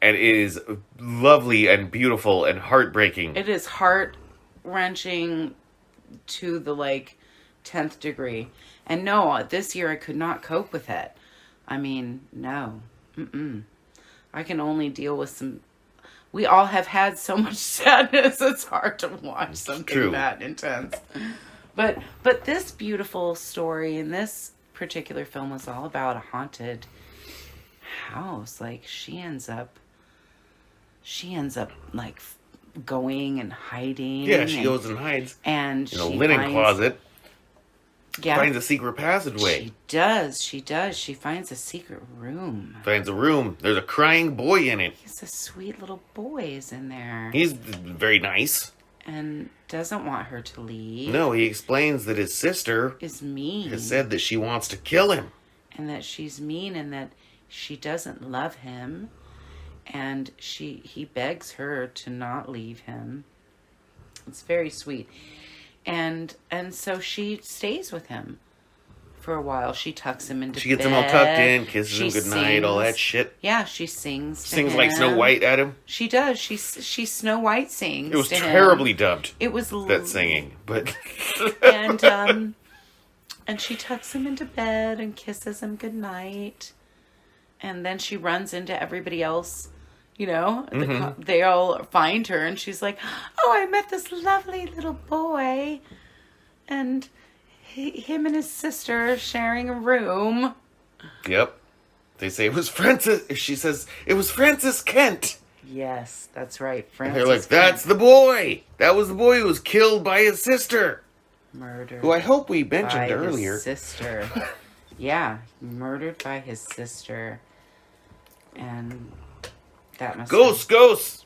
[SPEAKER 1] it is lovely and beautiful and heartbreaking.
[SPEAKER 2] It is heart-wrenching to the 10th degree. And no, this year I could not cope with it. I mean, no. I can only deal with some... We all have had so much sadness, it's hard to watch something that intense. But this beautiful story in this particular film was all about a haunted house. She ends up going and hiding.
[SPEAKER 1] Yeah, she goes and hides.
[SPEAKER 2] And
[SPEAKER 1] in a linen closet.
[SPEAKER 2] Yeah.
[SPEAKER 1] Finds a secret passageway.
[SPEAKER 2] She does. She finds a secret room.
[SPEAKER 1] Finds a room. There's a crying boy in it.
[SPEAKER 2] He's a sweet little boy is in there.
[SPEAKER 1] He's very nice.
[SPEAKER 2] And doesn't want her to leave.
[SPEAKER 1] No, he explains that his sister
[SPEAKER 2] is mean.
[SPEAKER 1] Has said that she wants to kill him.
[SPEAKER 2] And that she's mean and that she doesn't love him. And he begs her to not leave him. It's very sweet. And so she stays with him for a while. She tucks him into bed.
[SPEAKER 1] She gets him all tucked in, kisses him goodnight, all that shit.
[SPEAKER 2] Yeah, she sings to
[SPEAKER 1] Sings
[SPEAKER 2] him.
[SPEAKER 1] like Snow White at him.
[SPEAKER 2] She does. She Snow White sings.
[SPEAKER 1] It was
[SPEAKER 2] to
[SPEAKER 1] terribly
[SPEAKER 2] him.
[SPEAKER 1] dubbed.
[SPEAKER 2] It was
[SPEAKER 1] that singing, but
[SPEAKER 2] and she tucks him into bed and kisses him goodnight. And then she runs into everybody else. They all find her and she's like, oh, I met this lovely little boy. And him and his sister sharing a room.
[SPEAKER 1] Yep. They say it was Francis. She says, it was Francis Kent.
[SPEAKER 2] Yes, that's right. Francis
[SPEAKER 1] and they're like,
[SPEAKER 2] Kent.
[SPEAKER 1] that's the boy. That was the boy who was killed by his sister.
[SPEAKER 2] Murdered.
[SPEAKER 1] Who I hope we mentioned
[SPEAKER 2] by
[SPEAKER 1] earlier.
[SPEAKER 2] His sister. Yeah, murdered by his sister. And... that must
[SPEAKER 1] Ghosts!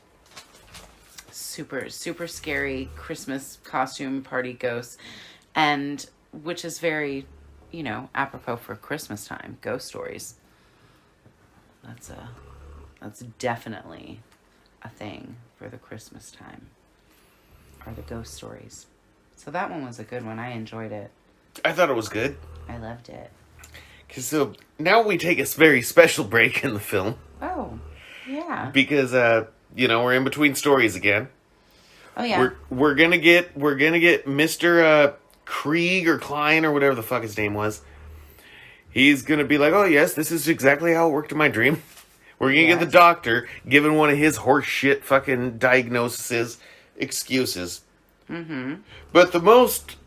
[SPEAKER 2] Super, super scary Christmas costume party ghosts. And which is very, apropos for Christmas time. Ghost stories. That's definitely a thing for the Christmas time. Are the ghost stories. So that one was a good one. I enjoyed it.
[SPEAKER 1] I thought it was good.
[SPEAKER 2] I loved it.
[SPEAKER 1] So now we take a very special break in the film.
[SPEAKER 2] Oh. Yeah.
[SPEAKER 1] Because we're in between stories again.
[SPEAKER 2] Oh yeah.
[SPEAKER 1] We're gonna get Mr. Krieg or Klein or whatever the fuck his name was. He's gonna be like, oh yes, this is exactly how it worked in my dream. We're gonna get the doctor giving one of his horse shit fucking diagnoses, excuses. Mm-hmm. But the most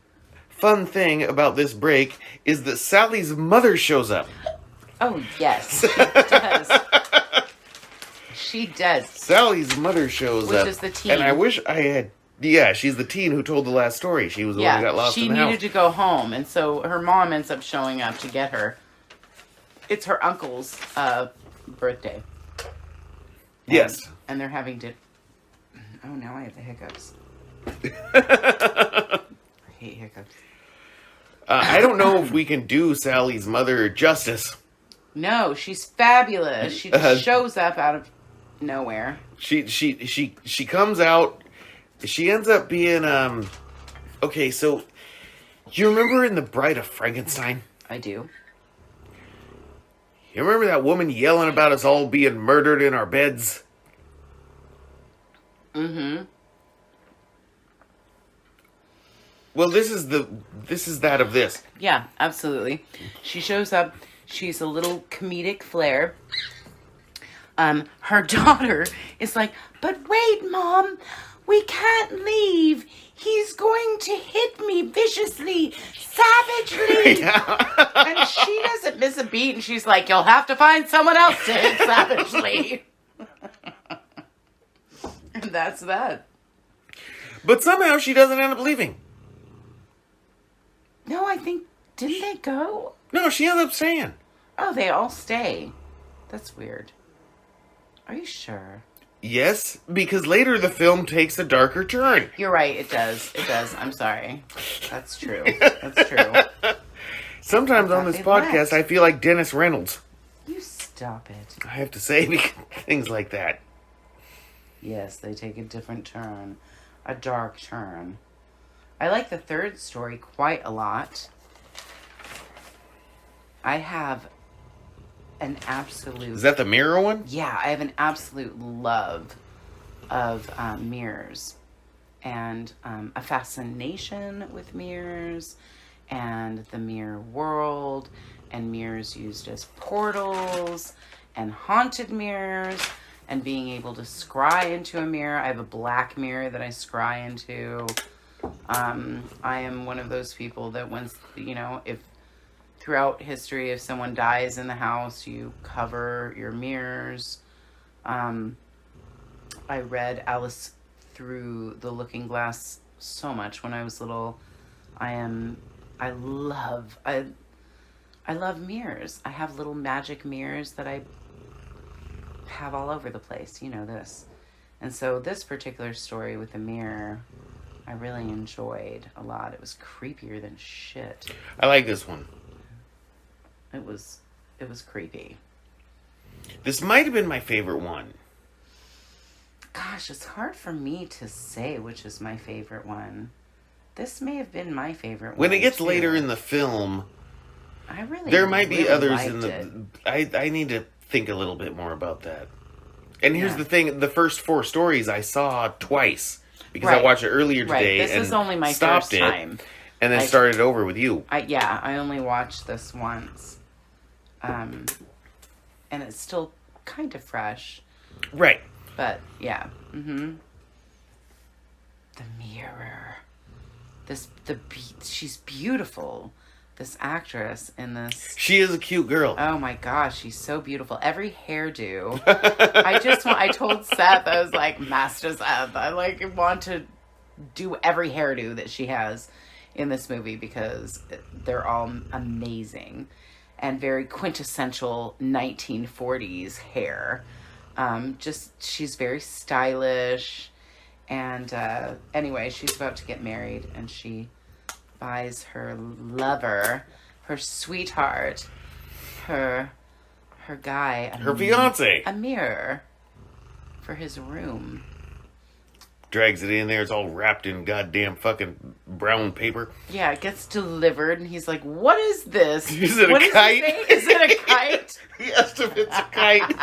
[SPEAKER 1] fun thing about this break is that Sally's mother shows up.
[SPEAKER 2] Oh yes, she does. She does.
[SPEAKER 1] Sally's mother shows up.
[SPEAKER 2] Which is the teen.
[SPEAKER 1] And I wish I had... Yeah, she's the teen who told the last story. She was the one who got lost in the house.
[SPEAKER 2] She needed to go home, and so her mom ends up showing up to get her. It's her uncle's birthday.
[SPEAKER 1] Yes.
[SPEAKER 2] And they're having to... Oh, now I have the hiccups. I hate hiccups.
[SPEAKER 1] I don't know if we can do Sally's mother justice.
[SPEAKER 2] No, she's fabulous. She just shows up out of... nowhere.
[SPEAKER 1] She comes out. She ends up being okay, so you remember in The Bride of Frankenstein?
[SPEAKER 2] I do.
[SPEAKER 1] You remember that woman yelling about us all being murdered in our beds? Mm-hmm. Well, this is that of this.
[SPEAKER 2] Yeah, absolutely. She shows up. She's a little comedic flair. Her daughter is like, but wait, Mom, we can't leave. He's going to hit me viciously, savagely.
[SPEAKER 1] Yeah.
[SPEAKER 2] And she doesn't miss a beat, and she's like, you'll have to find someone else to hit savagely. And that's that.
[SPEAKER 1] But somehow she doesn't end up leaving.
[SPEAKER 2] No, I think, didn't they go?
[SPEAKER 1] No, she ends up staying.
[SPEAKER 2] Oh, they all stay. That's weird. Are you sure?
[SPEAKER 1] Yes, because later the film takes a darker turn.
[SPEAKER 2] You're right. It does. It does. I'm sorry. That's true. That's true.
[SPEAKER 1] Sometimes on this podcast, I feel like Dennis Reynolds.
[SPEAKER 2] You stop it.
[SPEAKER 1] I have to say things like that.
[SPEAKER 2] Yes, they take a different turn. A dark turn. I like the third story quite a lot. I have an absolute...
[SPEAKER 1] Is that the mirror one?
[SPEAKER 2] Yeah, I have an absolute love of mirrors. And a fascination with mirrors. And the mirror world. And mirrors used as portals. And haunted mirrors. And being able to scry into a mirror. I have a black mirror that I scry into. I am one of those people that once, if throughout history, if someone dies in the house, you cover your mirrors. I read Alice Through the Looking Glass so much when I was little. I love mirrors. I have little magic mirrors that I have all over the place. You know this. And so this particular story with the mirror, I really enjoyed a lot. It was creepier than shit.
[SPEAKER 1] I like this one.
[SPEAKER 2] It was creepy.
[SPEAKER 1] This might have been my favorite one.
[SPEAKER 2] Gosh, it's hard for me to say which is my favorite one. This may have been my favorite one.
[SPEAKER 1] When it gets
[SPEAKER 2] too.
[SPEAKER 1] later in the film,
[SPEAKER 2] there
[SPEAKER 1] might be others in the... I need to think a little bit more about that. And here's the thing, the first 4 stories I saw twice. Because I watched it earlier today
[SPEAKER 2] This is only my first time.
[SPEAKER 1] And then started over with you.
[SPEAKER 2] I only watched this once. And it's still kind of fresh.
[SPEAKER 1] Right.
[SPEAKER 2] But, yeah. Mm-hmm. The mirror. She's beautiful. This actress in this.
[SPEAKER 1] She is a cute girl.
[SPEAKER 2] Oh my gosh, she's so beautiful. Every hairdo. I told Seth, I was like, Master Seth, I want to do every hairdo that she has in this movie because they're all amazing and very quintessential 1940s hair. She's very stylish. And anyway, she's about to get married and she buys her lover, her sweetheart, her guy,
[SPEAKER 1] her fiance,
[SPEAKER 2] a mirror for his room.
[SPEAKER 1] Drags it in there. It's all wrapped in goddamn fucking brown paper.
[SPEAKER 2] Yeah, it gets delivered, and he's like, "What is this?
[SPEAKER 1] Is it a kite?
[SPEAKER 2] Is it a kite?"
[SPEAKER 1] He asked if it's a kite.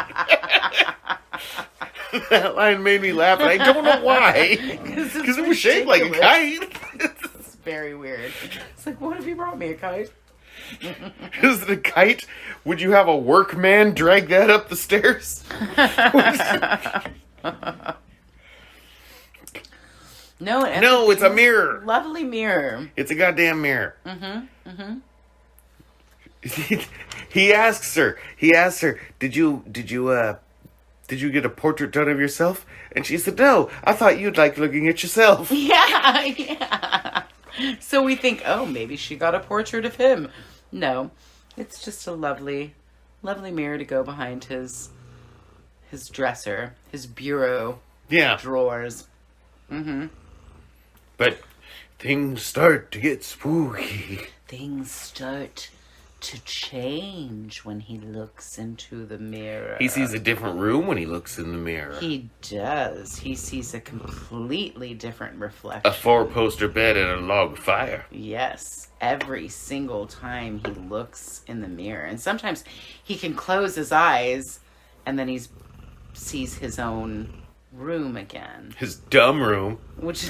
[SPEAKER 1] That line made me laugh, and I don't know why. Because it was shaped like a kite.
[SPEAKER 2] It's very weird. It's like, what if you brought me a kite?
[SPEAKER 1] Is it a kite? Would you have a workman drag that up the stairs?
[SPEAKER 2] No,
[SPEAKER 1] it's a mirror.
[SPEAKER 2] Lovely mirror.
[SPEAKER 1] It's a goddamn mirror.
[SPEAKER 2] Mm-hmm.
[SPEAKER 1] He asks her, did you get a portrait done of yourself? And she said, no, I thought you'd like looking at yourself.
[SPEAKER 2] Yeah. So we think, oh, maybe she got a portrait of him. No, it's just a lovely, lovely mirror to go behind his dresser, his bureau drawers. Mm-hmm.
[SPEAKER 1] But things start to get spooky.
[SPEAKER 2] Things start to change when he looks into the mirror.
[SPEAKER 1] He sees a different room when he looks in the mirror.
[SPEAKER 2] He does. He sees a completely different reflection.
[SPEAKER 1] A 4-poster bed and a log fire.
[SPEAKER 2] Yes. Every single time he looks in the mirror. And sometimes he can close his eyes and then he sees his own room again.
[SPEAKER 1] His dumb room.
[SPEAKER 2] Which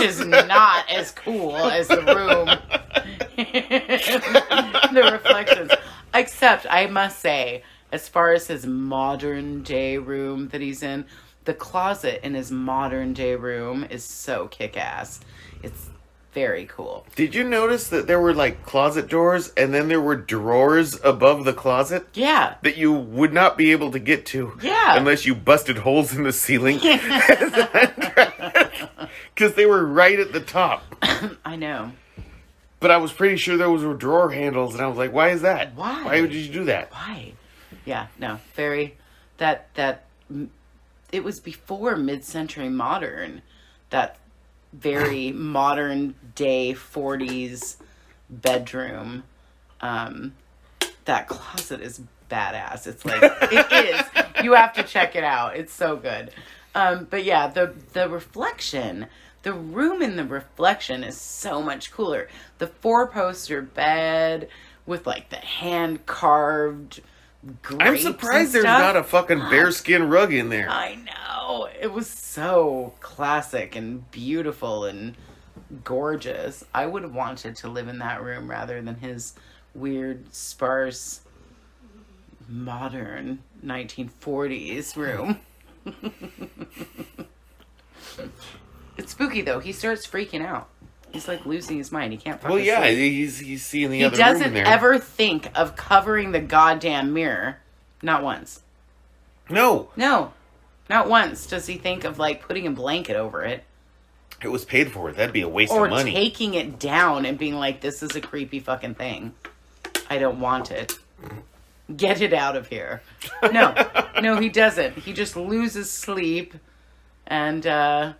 [SPEAKER 2] is not as cool as the room. The reflections. Except, I must say, as far as his modern day room that he's in, the closet in his modern day room is so kick-ass. It's very cool.
[SPEAKER 1] Did you notice that there were like closet doors and then there were drawers above the closet?
[SPEAKER 2] Yeah.
[SPEAKER 1] That you would not be able to get to.
[SPEAKER 2] Yeah.
[SPEAKER 1] Unless you busted holes in the ceiling. Because they were right at the top.
[SPEAKER 2] I know.
[SPEAKER 1] But I was pretty sure those were drawer handles, and I was like, why is that?
[SPEAKER 2] Why?
[SPEAKER 1] Why would you do that?
[SPEAKER 2] Why? Yeah, no, very, that it was before mid-century modern, that very modern day 40s bedroom. That closet is badass. It's like, it is. You have to check it out. It's so good. But yeah, the reflection, the room in the reflection is so much cooler. The 4-poster bed with like the hand carved grapes.
[SPEAKER 1] I'm surprised there's not a fucking bearskin rug in there.
[SPEAKER 2] I know. It was so classic and beautiful and gorgeous. I would have wanted to live in that room rather than his weird, sparse, modern 1940s room. It's spooky though. He starts freaking out. He's like losing his mind. He can't fucking
[SPEAKER 1] Well, yeah,
[SPEAKER 2] sleep.
[SPEAKER 1] he's seeing the other
[SPEAKER 2] He
[SPEAKER 1] room in
[SPEAKER 2] doesn't
[SPEAKER 1] there.
[SPEAKER 2] ever think of covering the goddamn mirror. Not once.
[SPEAKER 1] No.
[SPEAKER 2] No. Not once does he think of like putting a blanket over it.
[SPEAKER 1] It was paid for. That'd be a waste
[SPEAKER 2] Or
[SPEAKER 1] of money.
[SPEAKER 2] taking it down and being like, this is a creepy fucking thing. I don't want it. Get it out of here. No, he doesn't. He just loses sleep and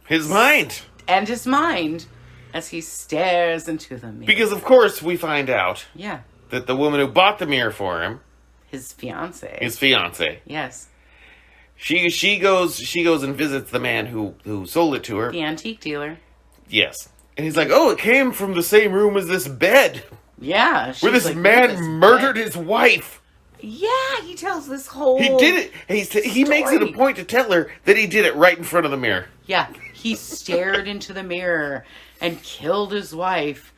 [SPEAKER 1] His mind.
[SPEAKER 2] and his mind as he stares into the mirror.
[SPEAKER 1] Because, of course, we find out
[SPEAKER 2] Yeah.
[SPEAKER 1] that the woman who bought the mirror for him,
[SPEAKER 2] His fiance.
[SPEAKER 1] his fiance,
[SPEAKER 2] Yes.
[SPEAKER 1] she goes and visits the man who sold it to her.
[SPEAKER 2] The antique dealer.
[SPEAKER 1] Yes. And he's like, oh, it came from the same room as this bed.
[SPEAKER 2] Yeah.
[SPEAKER 1] Where
[SPEAKER 2] she's
[SPEAKER 1] this
[SPEAKER 2] like,
[SPEAKER 1] man
[SPEAKER 2] "Look at this
[SPEAKER 1] murdered
[SPEAKER 2] bed."
[SPEAKER 1] his wife.
[SPEAKER 2] Yeah, he tells this whole...
[SPEAKER 1] He did it. He makes it a
[SPEAKER 2] story.
[SPEAKER 1] point to tell her that he did it right in front of the mirror.
[SPEAKER 2] Yeah, he stared into the mirror and killed his wife.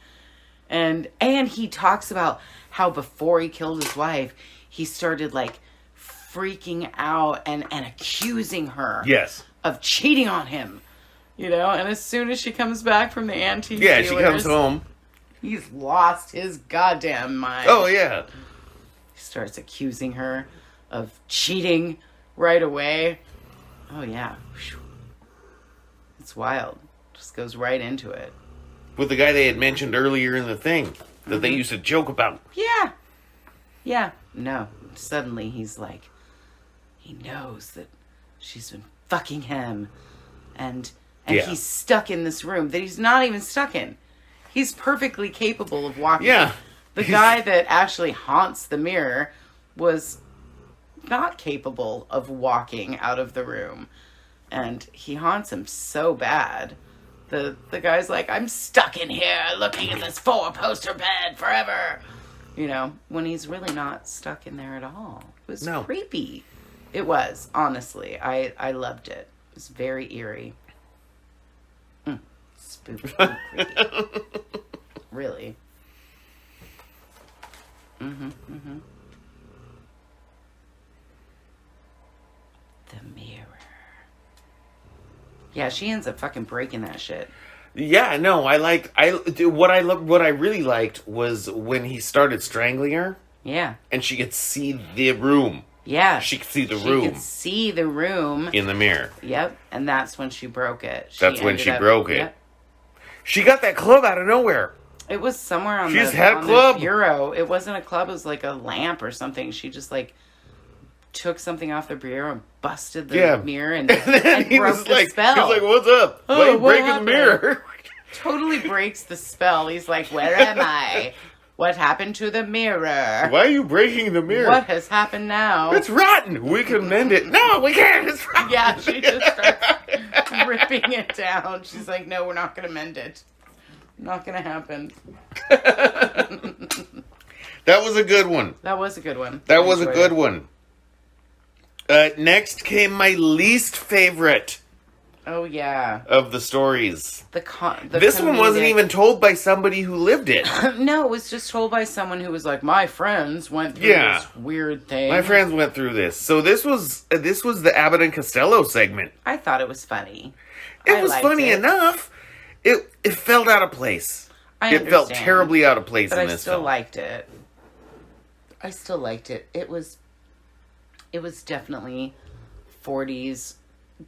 [SPEAKER 2] And he talks about how before he killed his wife, he started like freaking out and accusing her
[SPEAKER 1] Yes.
[SPEAKER 2] of cheating on him. You know, and as soon as she comes back from the antique
[SPEAKER 1] Yeah, she
[SPEAKER 2] dealers,
[SPEAKER 1] comes home.
[SPEAKER 2] he's lost his goddamn mind.
[SPEAKER 1] Oh, yeah.
[SPEAKER 2] He starts accusing her of cheating right away. Oh, yeah. Whew. It's wild. Just goes right into it.
[SPEAKER 1] With the guy they had mentioned earlier in the thing that they used to joke about.
[SPEAKER 2] Yeah. Yeah. No. Suddenly he's like, he knows that she's been fucking him. And
[SPEAKER 1] Yeah.
[SPEAKER 2] he's stuck in this room that he's not even stuck in. He's perfectly capable of walking.
[SPEAKER 1] Yeah.
[SPEAKER 2] The guy that actually haunts the mirror was not capable of walking out of the room. And he haunts him so bad. The guy's like, I'm stuck in here looking at this 4-poster bed forever. You know, when he's really not stuck in there at all. It was creepy. It was, honestly. I loved it. It was very eerie. Spooky. Creepy. Really. The mirror. Yeah, she ends up fucking breaking that shit.
[SPEAKER 1] Yeah, no, what I really liked was when he started strangling her
[SPEAKER 2] Yeah.
[SPEAKER 1] and she could see the room.
[SPEAKER 2] Yeah.
[SPEAKER 1] She could see the
[SPEAKER 2] She
[SPEAKER 1] room
[SPEAKER 2] could see the room.
[SPEAKER 1] in the mirror.
[SPEAKER 2] Yep. And that's when she broke it.
[SPEAKER 1] That's when
[SPEAKER 2] ended
[SPEAKER 1] she
[SPEAKER 2] up-
[SPEAKER 1] broke it.
[SPEAKER 2] Yep.
[SPEAKER 1] She got that club out of nowhere.
[SPEAKER 2] It was somewhere on
[SPEAKER 1] She
[SPEAKER 2] the,
[SPEAKER 1] just had a
[SPEAKER 2] on
[SPEAKER 1] club.
[SPEAKER 2] the bureau. It wasn't a club. It was like a lamp or something. She just like took something off the bureau and busted the mirror and
[SPEAKER 1] He
[SPEAKER 2] broke
[SPEAKER 1] was
[SPEAKER 2] the
[SPEAKER 1] like,
[SPEAKER 2] spell.
[SPEAKER 1] he was like, what's up? Why
[SPEAKER 2] Oh,
[SPEAKER 1] are you
[SPEAKER 2] what
[SPEAKER 1] breaking
[SPEAKER 2] happened?
[SPEAKER 1] the mirror?
[SPEAKER 2] Totally breaks the spell. He's like, where am I? What happened to the mirror?
[SPEAKER 1] Why are you breaking the mirror?
[SPEAKER 2] What has happened now?
[SPEAKER 1] It's rotten. We can mend it. No, we can't. It's rotten.
[SPEAKER 2] Yeah, she just starts ripping it down. She's like, no, we're not going to mend it. Not going to happen.
[SPEAKER 1] That was a good one.
[SPEAKER 2] That was a good one.
[SPEAKER 1] That
[SPEAKER 2] I
[SPEAKER 1] was a
[SPEAKER 2] enjoyed
[SPEAKER 1] good
[SPEAKER 2] it.
[SPEAKER 1] one. Next came my least favorite
[SPEAKER 2] Oh, yeah.
[SPEAKER 1] of the stories.
[SPEAKER 2] The
[SPEAKER 1] This one wasn't
[SPEAKER 2] comedic-
[SPEAKER 1] even told by somebody who lived it.
[SPEAKER 2] No, it was just told by someone who was like, my friends went through
[SPEAKER 1] Yeah.
[SPEAKER 2] this weird thing.
[SPEAKER 1] My friends went through this. So this was the Abbott and Costello segment.
[SPEAKER 2] I thought it was funny.
[SPEAKER 1] It
[SPEAKER 2] I
[SPEAKER 1] was
[SPEAKER 2] liked
[SPEAKER 1] funny
[SPEAKER 2] it.
[SPEAKER 1] enough. It felt out of place.
[SPEAKER 2] I
[SPEAKER 1] It felt
[SPEAKER 2] understand,
[SPEAKER 1] terribly out of place
[SPEAKER 2] but
[SPEAKER 1] in
[SPEAKER 2] I
[SPEAKER 1] this
[SPEAKER 2] still
[SPEAKER 1] film.
[SPEAKER 2] liked it. I still liked it. It was definitely 40s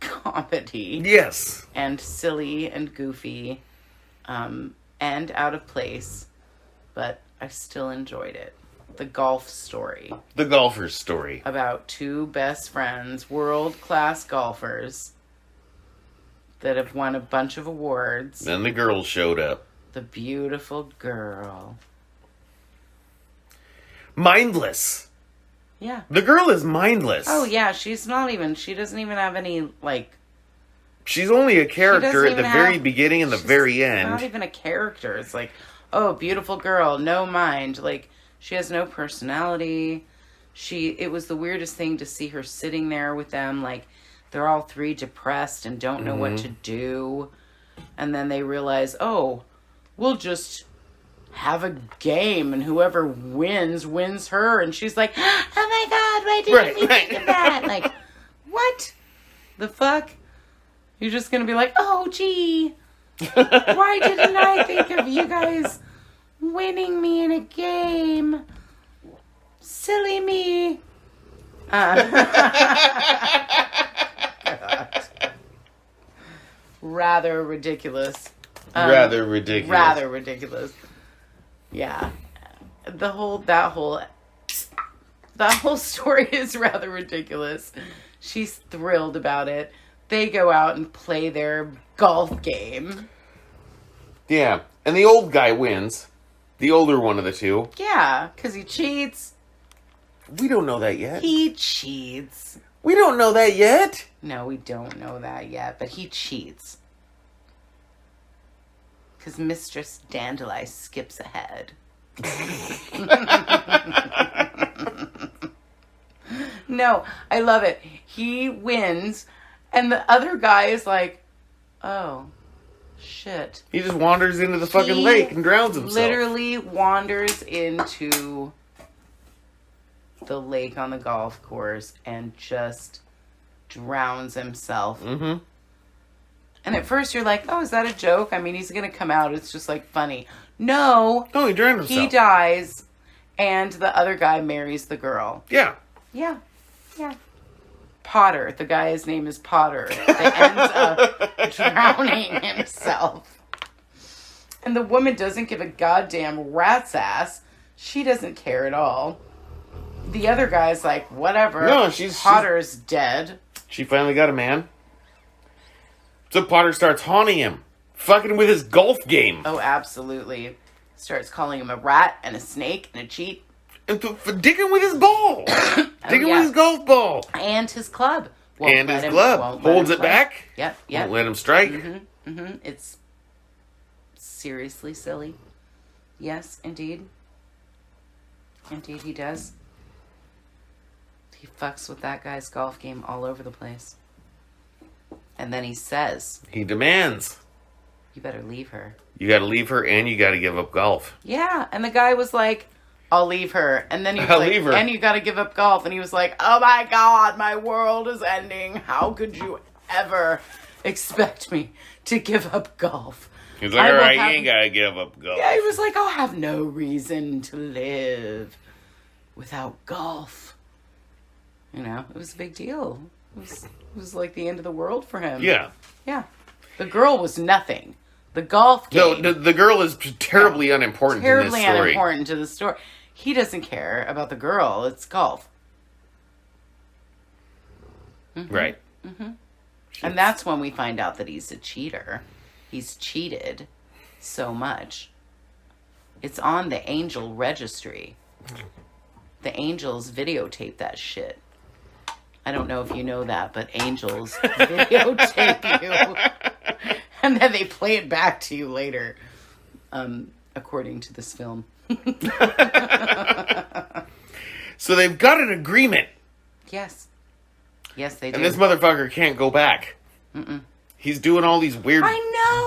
[SPEAKER 2] comedy.
[SPEAKER 1] Yes.
[SPEAKER 2] And silly and goofy, and out of place, but I still enjoyed it. the golf story.
[SPEAKER 1] The golfer's story.
[SPEAKER 2] About two best friends, world-class golfers that have won a bunch of awards.
[SPEAKER 1] Then the girl showed up.
[SPEAKER 2] The beautiful girl.
[SPEAKER 1] Mindless.
[SPEAKER 2] Yeah.
[SPEAKER 1] The girl is mindless.
[SPEAKER 2] Oh, yeah. She doesn't even have any, like...
[SPEAKER 1] She's only a character at the very
[SPEAKER 2] have,
[SPEAKER 1] beginning and the very end.
[SPEAKER 2] Not even a character. It's like, oh, beautiful girl, no mind. Like, she has no personality. It was the weirdest thing to see her sitting there with them. Like, they're all three depressed and don't know what to do. And then they realize, oh, we'll just have a game and whoever wins her. And she's like, oh my God, why didn't we think of that? Like, what the fuck? You're just going to be like, oh, gee, why didn't I think of you guys winning me in a game? Silly me. Rather ridiculous.
[SPEAKER 1] Rather ridiculous.
[SPEAKER 2] Yeah. That whole story is rather ridiculous. She's thrilled about it. They go out and play their golf game.
[SPEAKER 1] Yeah. And the old guy wins. The older one of the two.
[SPEAKER 2] Yeah, because he cheats.
[SPEAKER 1] We don't know that yet.
[SPEAKER 2] He cheats.
[SPEAKER 1] We don't know that yet.
[SPEAKER 2] No, we don't know that yet, but he cheats. Because Mistress Dandelion skips ahead. No, I love it. He wins, and the other guy is like, oh, shit.
[SPEAKER 1] He just wanders into the fucking lake and drowns himself.
[SPEAKER 2] Literally wanders into the lake on the golf course and just drowns himself.
[SPEAKER 1] Mm-hmm.
[SPEAKER 2] And at first you're like, oh, is that a joke? I mean, he's going to come out. It's just like funny. No.
[SPEAKER 1] Oh, he drowned himself.
[SPEAKER 2] He dies, and the other guy marries the girl.
[SPEAKER 1] Yeah.
[SPEAKER 2] Yeah. Yeah. Potter. The guy's name is Potter. That ends up drowning himself. And the woman doesn't give a goddamn rat's ass. She doesn't care at all. The other guy's like, whatever.
[SPEAKER 1] No,
[SPEAKER 2] Potter's dead.
[SPEAKER 1] She finally got a man. So Potter starts haunting him. Fucking with his golf game.
[SPEAKER 2] Oh, absolutely. Starts calling him a rat and a snake and a cheat.
[SPEAKER 1] And for digging with his ball. Digging with his golf ball.
[SPEAKER 2] And his club.
[SPEAKER 1] And his club. Holds it back.
[SPEAKER 2] Yep.
[SPEAKER 1] Won't let him strike.
[SPEAKER 2] It's seriously silly. Yes, indeed. Indeed he does. He fucks with that guy's golf game all over the place. And then he says...
[SPEAKER 1] He demands.
[SPEAKER 2] You better leave her.
[SPEAKER 1] You gotta leave her and you gotta give up golf.
[SPEAKER 2] Yeah, and the guy was like, I'll leave her. And then he was
[SPEAKER 1] I'll
[SPEAKER 2] like,
[SPEAKER 1] leave her.
[SPEAKER 2] And you gotta give up golf. And he was like, oh my God, my world is ending. How could you ever expect me to give up golf?
[SPEAKER 1] He's like, alright, you ain't gotta give up golf.
[SPEAKER 2] Yeah, he was like, I'll have no reason to live without golf. You know, it was a big deal. It was like the end of the world for him.
[SPEAKER 1] Yeah.
[SPEAKER 2] Yeah. The girl was nothing. The golf game.
[SPEAKER 1] No, the girl is terribly unimportant in this story.
[SPEAKER 2] Terribly unimportant to the story. He doesn't care about the girl. It's golf. Mm-hmm.
[SPEAKER 1] Right.
[SPEAKER 2] Mm-hmm. And that's when we find out that he's a cheater. He's cheated so much. It's on the Angel registry. The Angels videotape that shit. I don't know if you know that, but Angels videotape you. And then they play it back to you later. According to this film.
[SPEAKER 1] So they've got an agreement.
[SPEAKER 2] Yes. Yes, they do.
[SPEAKER 1] And this motherfucker can't go back.
[SPEAKER 2] Mm-mm.
[SPEAKER 1] He's doing all these weird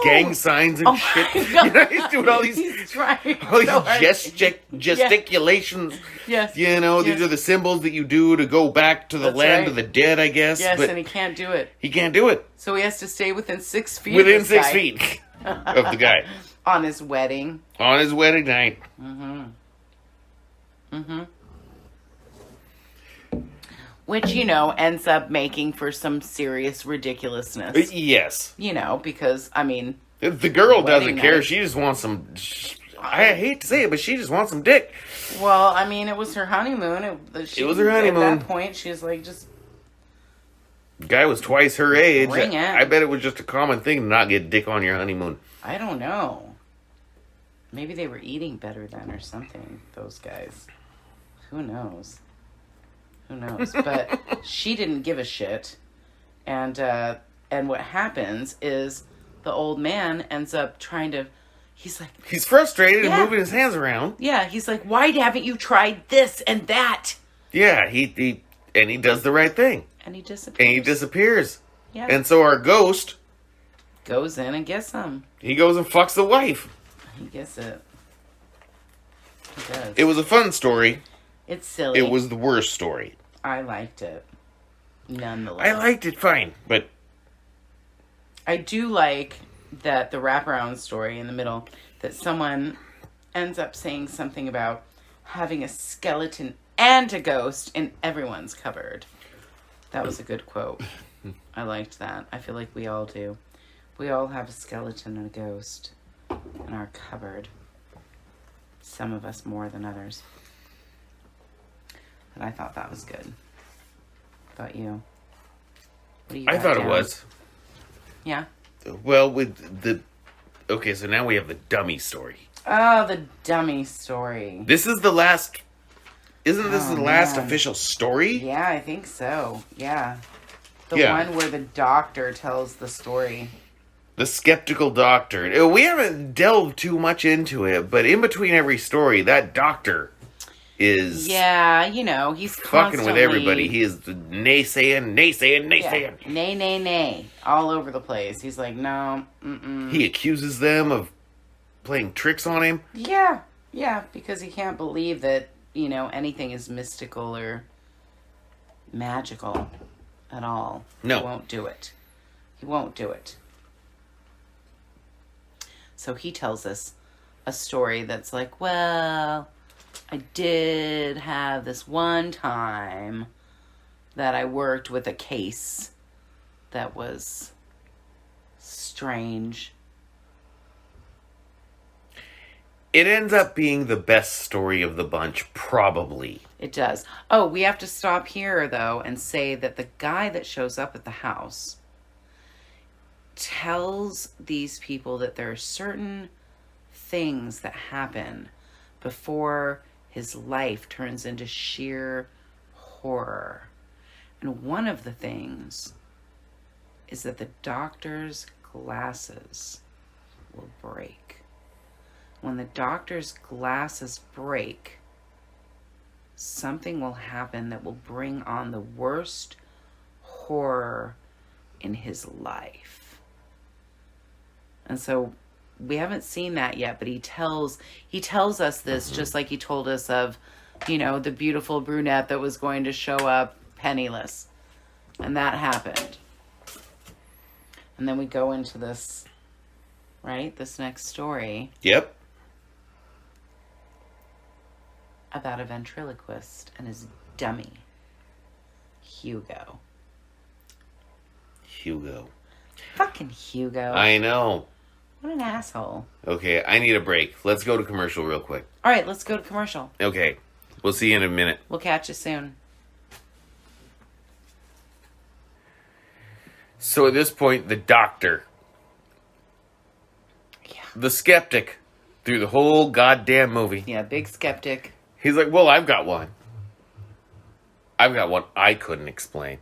[SPEAKER 1] gang signs and shit. You know, he's doing all these, gesticulations.
[SPEAKER 2] Yes.
[SPEAKER 1] You know, these are the symbols that you do to go back to the land of the dead, I guess.
[SPEAKER 2] Yes,
[SPEAKER 1] but
[SPEAKER 2] and he can't do it.
[SPEAKER 1] He can't do it.
[SPEAKER 2] So he has to stay within 6 feet
[SPEAKER 1] Within 6 feet of the guy.
[SPEAKER 2] On his wedding.
[SPEAKER 1] On his wedding night.
[SPEAKER 2] Mm-hmm. Mm-hmm. Which, you know, ends up making for some serious ridiculousness.
[SPEAKER 1] Yes.
[SPEAKER 2] You know, because, I mean...
[SPEAKER 1] The girl doesn't care. She just wants some I hate to say it, but she just wants some dick.
[SPEAKER 2] Well, I mean, it was her honeymoon.
[SPEAKER 1] It was her honeymoon.
[SPEAKER 2] At that point, she was like, just
[SPEAKER 1] Guy was twice her age.
[SPEAKER 2] bring it.
[SPEAKER 1] I bet it was just a common thing to not get dick on your honeymoon.
[SPEAKER 2] I don't know. Maybe they were eating better then or something, those guys. Who knows? Who knows? But she didn't give a shit. And what happens is the old man ends up trying to... He's
[SPEAKER 1] frustrated and moving his hands around.
[SPEAKER 2] Yeah, he's like, why haven't you tried this and that?
[SPEAKER 1] Yeah, he does the right thing.
[SPEAKER 2] And he disappears. Yeah.
[SPEAKER 1] And so our ghost...
[SPEAKER 2] goes in and gets him.
[SPEAKER 1] He goes and fucks the wife.
[SPEAKER 2] He gets it. He does.
[SPEAKER 1] It was a fun story.
[SPEAKER 2] It's silly.
[SPEAKER 1] It was the worst story.
[SPEAKER 2] I liked it. Nonetheless.
[SPEAKER 1] I liked it fine, but...
[SPEAKER 2] I do like that the wraparound story in the middle, that someone ends up saying something about having a skeleton and a ghost in everyone's cupboard. That was a good quote. I liked that. I feel like we all do. We all have a skeleton and a ghost in our cupboard. Some of us more than others. But I thought that was good. About you? What do you
[SPEAKER 1] I thought it was.
[SPEAKER 2] Yeah?
[SPEAKER 1] Well, with the... Okay, so now we have the dummy story.
[SPEAKER 2] Oh, the dummy story.
[SPEAKER 1] This is the last... Isn't this the last
[SPEAKER 2] man.
[SPEAKER 1] official story?
[SPEAKER 2] Yeah, I think so. Yeah. The
[SPEAKER 1] Yeah.
[SPEAKER 2] one where the doctor tells the story.
[SPEAKER 1] The skeptical doctor. We haven't delved too much into it, but in between every story, that doctor is...
[SPEAKER 2] Yeah, he's
[SPEAKER 1] fucking
[SPEAKER 2] constantly...
[SPEAKER 1] with everybody. He is naysaying.
[SPEAKER 2] Yeah. Nay. All over the place. He's like, no,
[SPEAKER 1] He accuses them of playing tricks on him.
[SPEAKER 2] Yeah, because he can't believe that, anything is mystical or magical at all.
[SPEAKER 1] No.
[SPEAKER 2] He won't do it. So he tells us a story that's like, well, I did have this one time that I worked with a case that was strange.
[SPEAKER 1] It ends up being the best story of the bunch, probably.
[SPEAKER 2] It does. Oh, we have to stop here, though, and say that the guy that shows up at the house tells these people that there are certain things that happen before his life turns into sheer horror. And one of the things is that the doctor's glasses will break. When the doctor's glasses break, something will happen that will bring on the worst horror in his life. And so we haven't seen that yet, but he tells us this just like he told us of, the beautiful brunette that was going to show up penniless. And that happened. And then we go into this, right? This next story.
[SPEAKER 1] Yep.
[SPEAKER 2] About a ventriloquist and his dummy, Hugo. Fucking Hugo.
[SPEAKER 1] I know.
[SPEAKER 2] What an asshole.
[SPEAKER 1] Okay, I need a break. Let's go to commercial real quick.
[SPEAKER 2] All right, let's go to commercial.
[SPEAKER 1] Okay, we'll see you in a minute.
[SPEAKER 2] We'll catch you soon.
[SPEAKER 1] So at this point, the doctor, the skeptic, through the whole goddamn movie.
[SPEAKER 2] Yeah, big skeptic.
[SPEAKER 1] He's like, well, I've got one. I couldn't explain.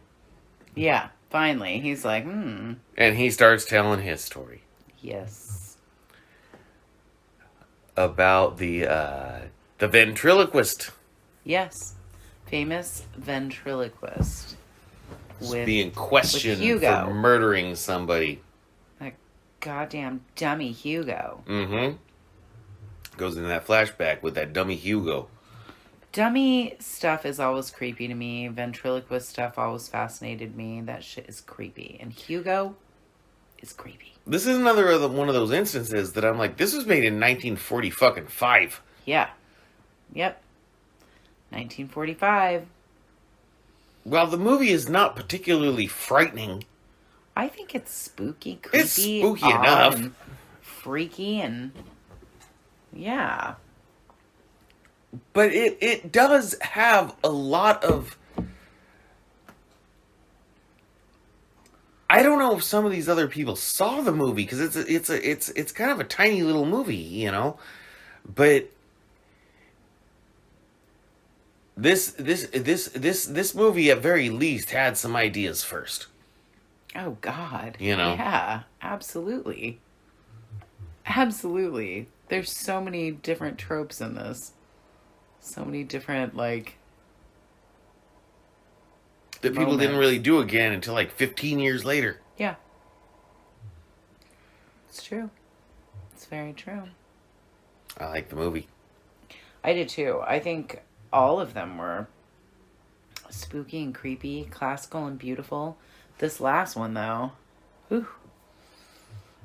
[SPEAKER 2] Yeah, finally. He's like,
[SPEAKER 1] And he starts telling his story.
[SPEAKER 2] Yes.
[SPEAKER 1] About the ventriloquist.
[SPEAKER 2] Yes. Famous ventriloquist.
[SPEAKER 1] Being questioned
[SPEAKER 2] Hugo.
[SPEAKER 1] for murdering somebody.
[SPEAKER 2] That goddamn dummy Hugo.
[SPEAKER 1] Mm-hmm. Goes into that flashback with that dummy Hugo.
[SPEAKER 2] Dummy stuff is always creepy to me. Ventriloquist stuff always fascinated me. That shit is creepy. And Hugo is creepy.
[SPEAKER 1] This is another one of those instances that I'm like, this was made in 1945.
[SPEAKER 2] Yeah. Yep. 1945.
[SPEAKER 1] Well, the movie is not particularly frightening.
[SPEAKER 2] I think it's spooky, creepy.
[SPEAKER 1] It's spooky
[SPEAKER 2] odd,
[SPEAKER 1] enough.
[SPEAKER 2] and freaky and Yeah.
[SPEAKER 1] But it does have a lot of... I don't know if some of these other people saw the movie, because it's kind of a tiny little movie, you know. But this movie at very least had some ideas first.
[SPEAKER 2] Oh God.
[SPEAKER 1] You know.
[SPEAKER 2] Yeah. Absolutely. Absolutely. There's so many different tropes in this. So many different like
[SPEAKER 1] That people didn't
[SPEAKER 2] moments.
[SPEAKER 1] really do again until like 15 years later.
[SPEAKER 2] Yeah. It's true. It's very true.
[SPEAKER 1] I like the movie.
[SPEAKER 2] I did too. I think all of them were spooky and creepy, classical and beautiful. This last one, though, whew.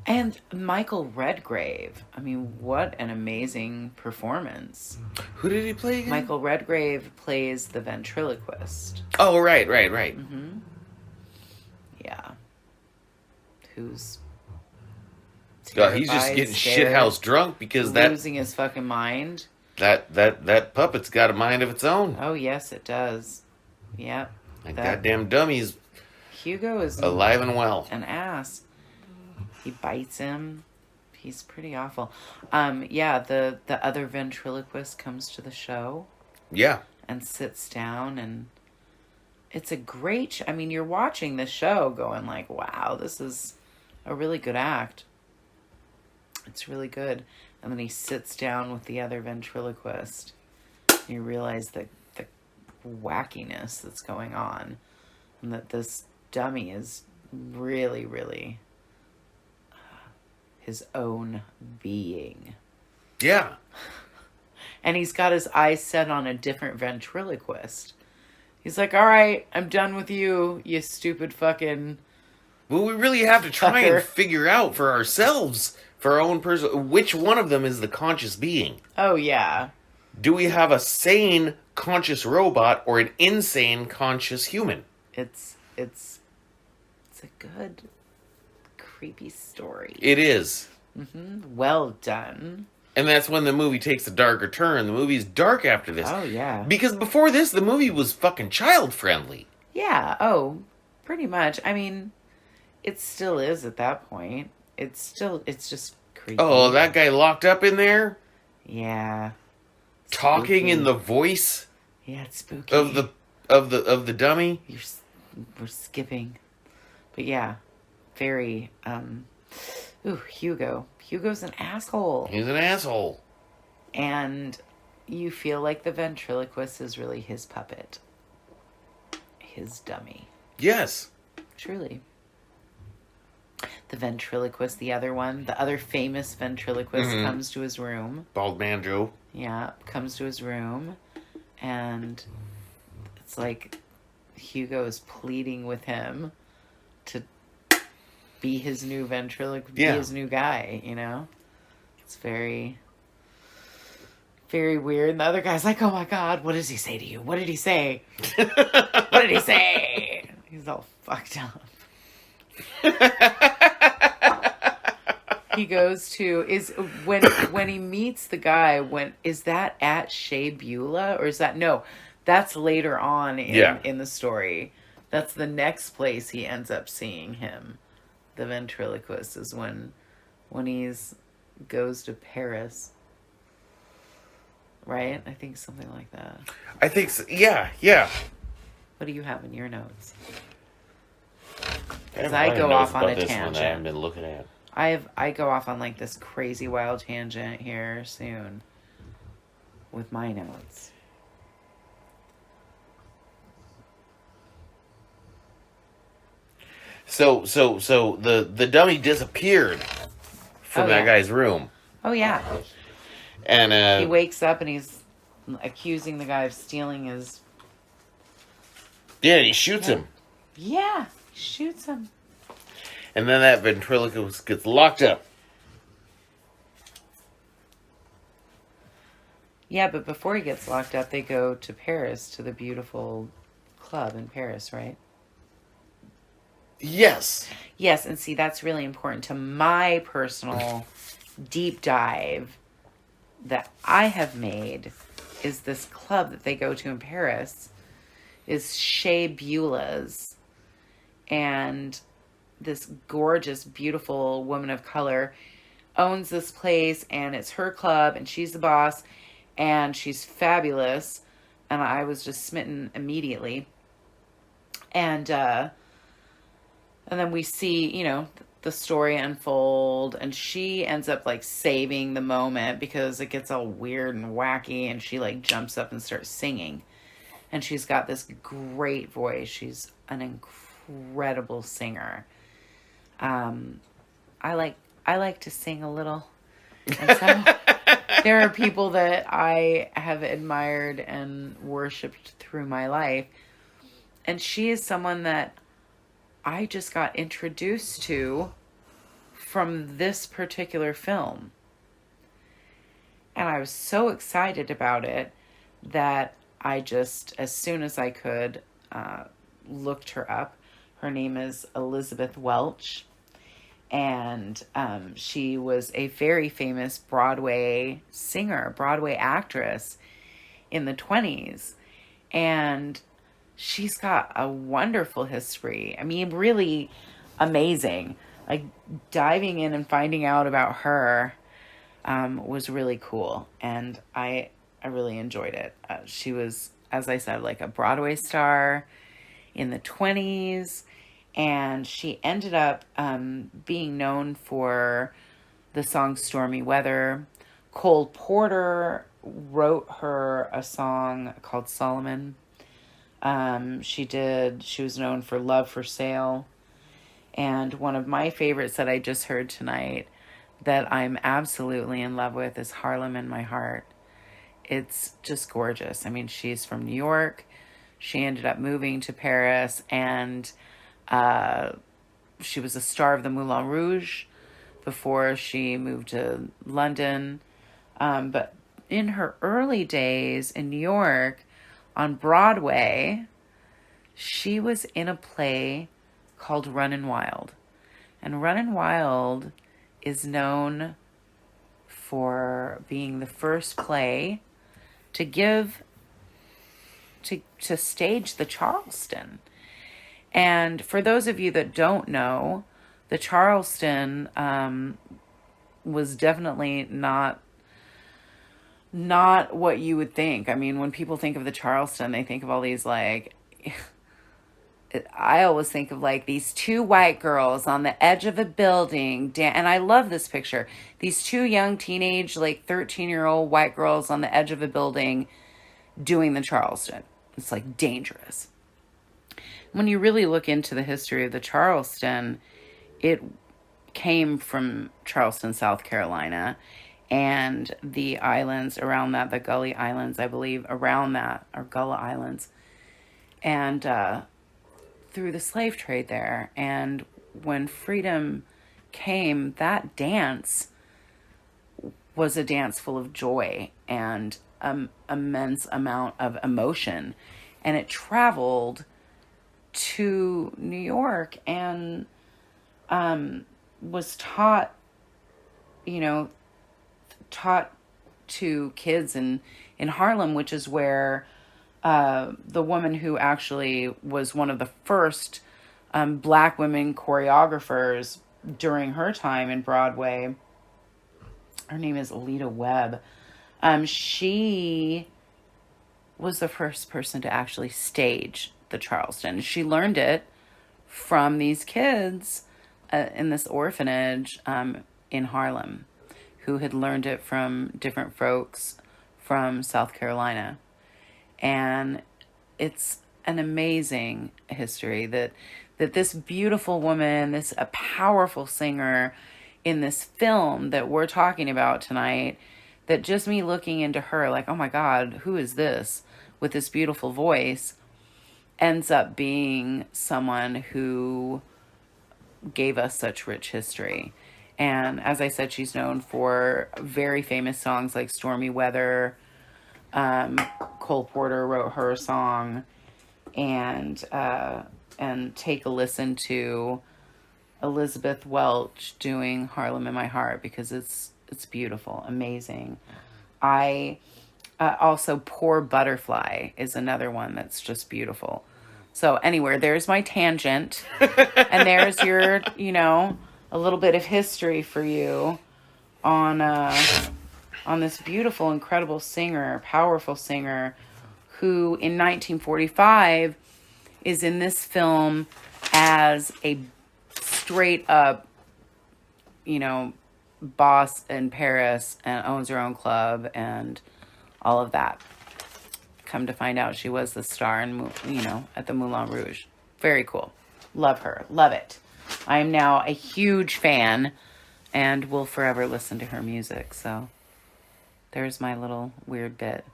[SPEAKER 2] And Michael Redgrave. I mean, what an amazing performance.
[SPEAKER 1] Who did he play again?
[SPEAKER 2] Michael Redgrave plays the ventriloquist.
[SPEAKER 1] Oh, right.
[SPEAKER 2] Mm-hmm. Yeah. Who's
[SPEAKER 1] He's just getting
[SPEAKER 2] scared,
[SPEAKER 1] shithouse drunk because
[SPEAKER 2] losing his fucking mind.
[SPEAKER 1] that puppet's got a mind of its own.
[SPEAKER 2] Oh, yes, it does. Yep.
[SPEAKER 1] That goddamn dummy's
[SPEAKER 2] Hugo is
[SPEAKER 1] alive and well.
[SPEAKER 2] an ass. He bites him. He's pretty awful. Yeah, the other ventriloquist comes to the show
[SPEAKER 1] Yeah.
[SPEAKER 2] and sits down, and it's a great I mean, you're watching the show going like, wow, this is a really good act. It's really good. And then he sits down with the other ventriloquist. And you realize the wackiness that's going on, and that this dummy is really, really his own being.
[SPEAKER 1] Yeah.
[SPEAKER 2] And he's got his eyes set on a different ventriloquist. He's like, all right, I'm done with you, you stupid fucking...
[SPEAKER 1] Well, we really have to try
[SPEAKER 2] Fucker.
[SPEAKER 1] and figure out for ourselves, for our own person, which one of them is the conscious being.
[SPEAKER 2] Oh, yeah.
[SPEAKER 1] Do we have a sane conscious robot or an insane conscious human?
[SPEAKER 2] It's a good, creepy story.
[SPEAKER 1] It is.
[SPEAKER 2] Mm-hmm. Well done.
[SPEAKER 1] And that's when the movie takes a darker turn. The movie's dark after this.
[SPEAKER 2] Oh, yeah.
[SPEAKER 1] Because before this, the movie was fucking child-friendly.
[SPEAKER 2] Yeah, oh, pretty much. I mean, it still is at that point. It's just creepy.
[SPEAKER 1] Oh, that guy locked up in there?
[SPEAKER 2] Yeah.
[SPEAKER 1] Talking
[SPEAKER 2] Spooky.
[SPEAKER 1] in the voice
[SPEAKER 2] Yeah, it's spooky.
[SPEAKER 1] of the dummy?
[SPEAKER 2] We're skipping. But yeah, very, Hugo. Hugo's an asshole.
[SPEAKER 1] He's an asshole.
[SPEAKER 2] And you feel like the ventriloquist is really his puppet. His dummy.
[SPEAKER 1] Yes.
[SPEAKER 2] Truly. The ventriloquist, the other famous ventriloquist comes to his room.
[SPEAKER 1] Bald man Joe.
[SPEAKER 2] Yeah, comes to his room. And it's like Hugo is pleading with him to be his new ventriloquist, be his new guy, you know? It's very, very weird. And the other guy's like, oh my God, what does he say to you? What did he say? What did he say? He's all fucked up. He goes to, when he meets the guy, is that at Shea Beulah? Or is that, no, that's later on in the story. That's the next place he ends up seeing him. The ventriloquist is when he's goes to Paris. Right? I think something like that.
[SPEAKER 1] I think so. Yeah.
[SPEAKER 2] What do you have in your notes?
[SPEAKER 1] Because
[SPEAKER 2] I go off on a
[SPEAKER 1] I haven't
[SPEAKER 2] tangent.
[SPEAKER 1] been looking at.
[SPEAKER 2] I go off on like this crazy wild tangent here soon with my notes.
[SPEAKER 1] So the dummy disappeared from that guy's room.
[SPEAKER 2] Oh yeah.
[SPEAKER 1] And
[SPEAKER 2] He wakes up and he's accusing the guy of stealing his...
[SPEAKER 1] Yeah, he shoots him.
[SPEAKER 2] Yeah, he shoots him.
[SPEAKER 1] And then that ventriloquist gets locked up.
[SPEAKER 2] Yeah, but before he gets locked up, they go to Paris, to the beautiful club in Paris, right?
[SPEAKER 1] Yes.
[SPEAKER 2] Yes, and see, that's really important to my personal deep dive that I have made is this club that they go to in Paris is Chez Beulah's, and this gorgeous, beautiful woman of color owns this place, and it's her club, and she's the boss, and she's fabulous, and I was just smitten immediately. And then we see, the story unfold, and she ends up like saving the moment because it gets all weird and wacky, and she like jumps up and starts singing, and she's got this great voice. She's an incredible singer. um I like to sing a little, and so there are people that I have admired and worshipped through my life, and she is someone that I just got introduced to from this particular film. And I was so excited about it that I just, as soon as I could, looked her up. Her name is Elizabeth Welch. And she was a very famous Broadway singer, Broadway actress in the 20s. And she's got a wonderful history. I mean, really amazing. Like, diving in and finding out about her was really cool, and I really enjoyed it. She was, as I said, like a Broadway star in the 20s, and she ended up being known for the song Stormy Weather. Cole Porter wrote her a song called Solomon. She was known for Love for Sale. And one of my favorites that I just heard tonight that I'm absolutely in love with is Harlem in My Heart. It's just gorgeous. I mean, she's from New York. She ended up moving to Paris, and she was a star of the Moulin Rouge before she moved to London. But in her early days in New York, on Broadway, she was in a play called Runnin' Wild. And Runnin' Wild is known for being the first play to stage the Charleston. And for those of you that don't know, the Charleston was definitely not what you would think. I mean, when people think of the Charleston, they think of all these like I always think of like these two white girls on the edge of a building. And I love this picture. These two young teenage, like 13-year-old white girls on the edge of a building doing the Charleston. It's like dangerous. When you really look into the history of the Charleston, it came from Charleston, South Carolina, and the islands around that, the Gully Islands, I believe, around that, or Gullah Islands. And through the slave trade there. And when freedom came, that dance was a dance full of joy and immense amount of emotion. And it traveled to New York and was taught to kids in Harlem, which is where the woman who actually was one of the first black women choreographers during her time in Broadway, her name is Alida Webb. She was the first person to actually stage the Charleston. She learned it from these kids in this orphanage in Harlem, who had learned it from different folks from South Carolina. And it's an amazing history that this beautiful woman, this a powerful singer in this film that we're talking about tonight, that just me looking into her like, oh my God, who is this with this beautiful voice, ends up being someone who gave us such rich history. And as I said, she's known for very famous songs like Stormy Weather. Cole Porter wrote her song, and take a listen to Elizabeth Welch doing Harlem in My Heart, because it's beautiful, amazing. I also Poor Butterfly is another one that's just beautiful. So anyway, there's my tangent, and there's your, a little bit of history for you on this beautiful, incredible singer, powerful singer, who in 1945 is in this film as a straight up, boss in Paris and owns her own club and all of that. Come to find out, she was the star in, at the Moulin Rouge. Very cool. Love her. Love it. I am now a huge fan and will forever listen to her music. So there's my little weird bit.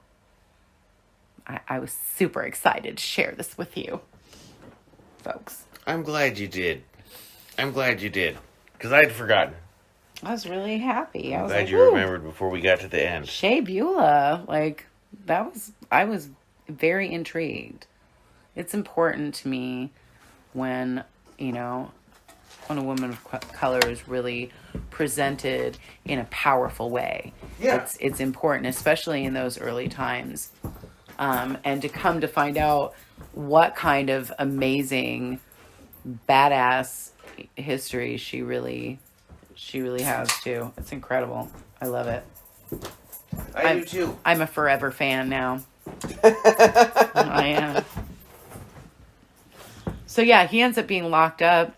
[SPEAKER 2] I was super excited to share this with you, folks.
[SPEAKER 1] I'm glad you did. Because I'd forgotten.
[SPEAKER 2] I was really happy. I was
[SPEAKER 1] Glad
[SPEAKER 2] like,
[SPEAKER 1] you remembered before we got to the end.
[SPEAKER 2] Shea Beulah, I was very intrigued. It's important to me when, when a woman of color is really presented in a powerful way.
[SPEAKER 1] Yeah.
[SPEAKER 2] It's important, especially in those early times. And to come to find out what kind of amazing, badass history she really has too. It's incredible. I love it.
[SPEAKER 1] I do too.
[SPEAKER 2] I'm a forever fan now. I am. So yeah, he ends up being locked up.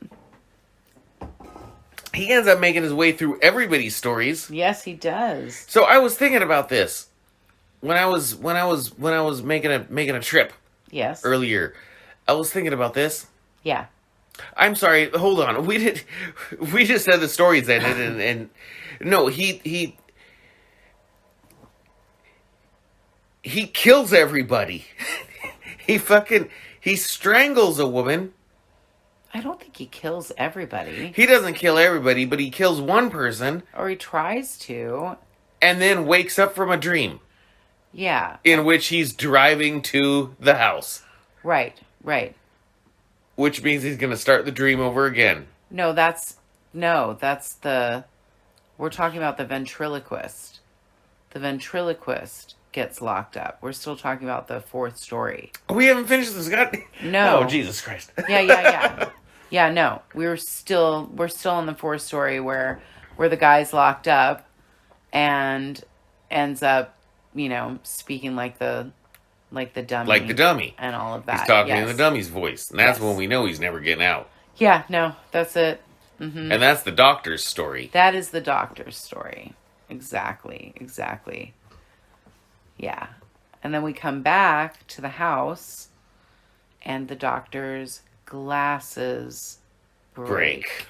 [SPEAKER 1] He ends up making his way through everybody's stories.
[SPEAKER 2] Yes, he does.
[SPEAKER 1] So I was thinking about this when I was making a trip.
[SPEAKER 2] Yes.
[SPEAKER 1] Earlier. I was thinking about this.
[SPEAKER 2] Yeah.
[SPEAKER 1] I'm sorry, hold on. We just said the stories ended and no, he kills everybody. he strangles a woman.
[SPEAKER 2] I don't think he kills everybody.
[SPEAKER 1] He doesn't kill everybody, but he kills one person.
[SPEAKER 2] Or he tries to.
[SPEAKER 1] And then wakes up from a dream.
[SPEAKER 2] Yeah.
[SPEAKER 1] In which he's driving to the house.
[SPEAKER 2] Right.
[SPEAKER 1] Which means he's going to start the dream over again.
[SPEAKER 2] No, we're talking about the ventriloquist. The ventriloquist gets locked up. We're still talking about the fourth story.
[SPEAKER 1] We haven't finished this.
[SPEAKER 2] No.
[SPEAKER 1] Oh, Jesus Christ.
[SPEAKER 2] Yeah. Yeah, no. We're still in the fourth story where the guy's locked up and ends up, speaking like the dummy.
[SPEAKER 1] Like the dummy.
[SPEAKER 2] And all of that.
[SPEAKER 1] He's talking in the dummy's voice. And that's when we know he's never getting out.
[SPEAKER 2] Yeah, no, that's it. Mm-hmm.
[SPEAKER 1] And that's the doctor's story.
[SPEAKER 2] That is the doctor's story. Exactly. Yeah. And then we come back to the house and the doctor's glasses break.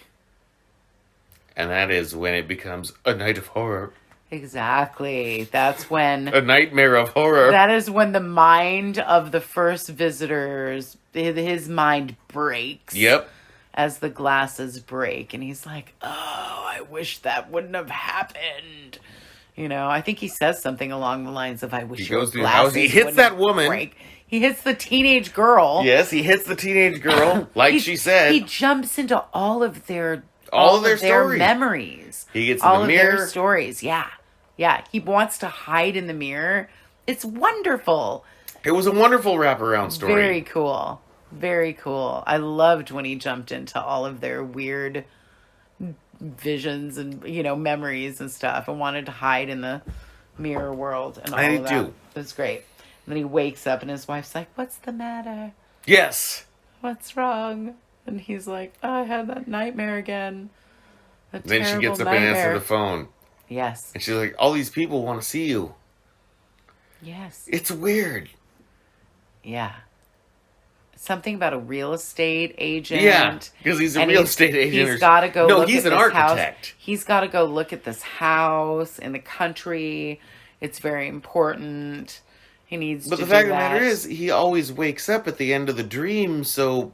[SPEAKER 1] And that is when it becomes a night of horror.
[SPEAKER 2] Exactly. That's when...
[SPEAKER 1] a nightmare of horror.
[SPEAKER 2] That is when the mind of the first visitors, his mind breaks.
[SPEAKER 1] Yep.
[SPEAKER 2] As the glasses break. And he's like, oh, I wish that wouldn't have happened. I think he says something along the lines of, I wish your glasses
[SPEAKER 1] he hits that woman.
[SPEAKER 2] Break. He hits the teenage girl.
[SPEAKER 1] Yes, he hits the teenage girl, like she said.
[SPEAKER 2] He jumps into all of their
[SPEAKER 1] stories.
[SPEAKER 2] Memories.
[SPEAKER 1] He gets in
[SPEAKER 2] all
[SPEAKER 1] the
[SPEAKER 2] of
[SPEAKER 1] mirror.
[SPEAKER 2] Their stories. Yeah. He wants to hide in the mirror. It's wonderful.
[SPEAKER 1] It was a wonderful wraparound story.
[SPEAKER 2] Very cool. Very cool. I loved when he jumped into all of their weird visions and memories and stuff, and wanted to hide in the mirror world and all of that. It was great. And then he wakes up and his wife's like, "What's the matter?"
[SPEAKER 1] Yes.
[SPEAKER 2] "What's wrong?" And he's like, "Oh, I had that nightmare again."
[SPEAKER 1] Then she gets up and answers the phone.
[SPEAKER 2] Yes.
[SPEAKER 1] And she's like, "All these people want to see you."
[SPEAKER 2] Yes.
[SPEAKER 1] It's weird.
[SPEAKER 2] Yeah. Something about a real estate agent.
[SPEAKER 1] Yeah, because he's a real estate agent.
[SPEAKER 2] He's got to go look at this house.
[SPEAKER 1] No, he's an architect.
[SPEAKER 2] He's got to go look at this house in the country. It's very important. He needs to do that.
[SPEAKER 1] But the fact of the matter is, he always wakes up at the end of the dream, so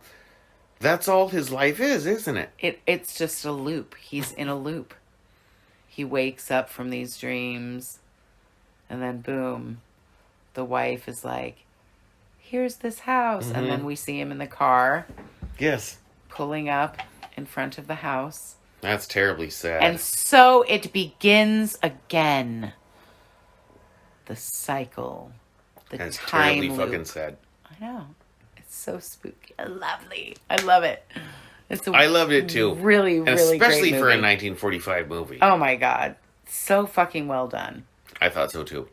[SPEAKER 1] that's all his life is, isn't it?
[SPEAKER 2] It's just a loop. He's in a loop. He wakes up from these dreams, and then boom, the wife is like, "Here's this house." Mm-hmm. And then we see him in the car.
[SPEAKER 1] Yes.
[SPEAKER 2] Pulling up in front of the house.
[SPEAKER 1] That's terribly sad.
[SPEAKER 2] And so it begins again. the cycle, the
[SPEAKER 1] That's
[SPEAKER 2] time
[SPEAKER 1] terribly
[SPEAKER 2] loop.
[SPEAKER 1] fucking sad.
[SPEAKER 2] I know. It's so spooky and lovely. I love it.
[SPEAKER 1] I loved it too.
[SPEAKER 2] Really,
[SPEAKER 1] and
[SPEAKER 2] really
[SPEAKER 1] especially
[SPEAKER 2] great
[SPEAKER 1] for a
[SPEAKER 2] movie.
[SPEAKER 1] 1945 movie.
[SPEAKER 2] Oh my god. So fucking well done.
[SPEAKER 1] I thought so too.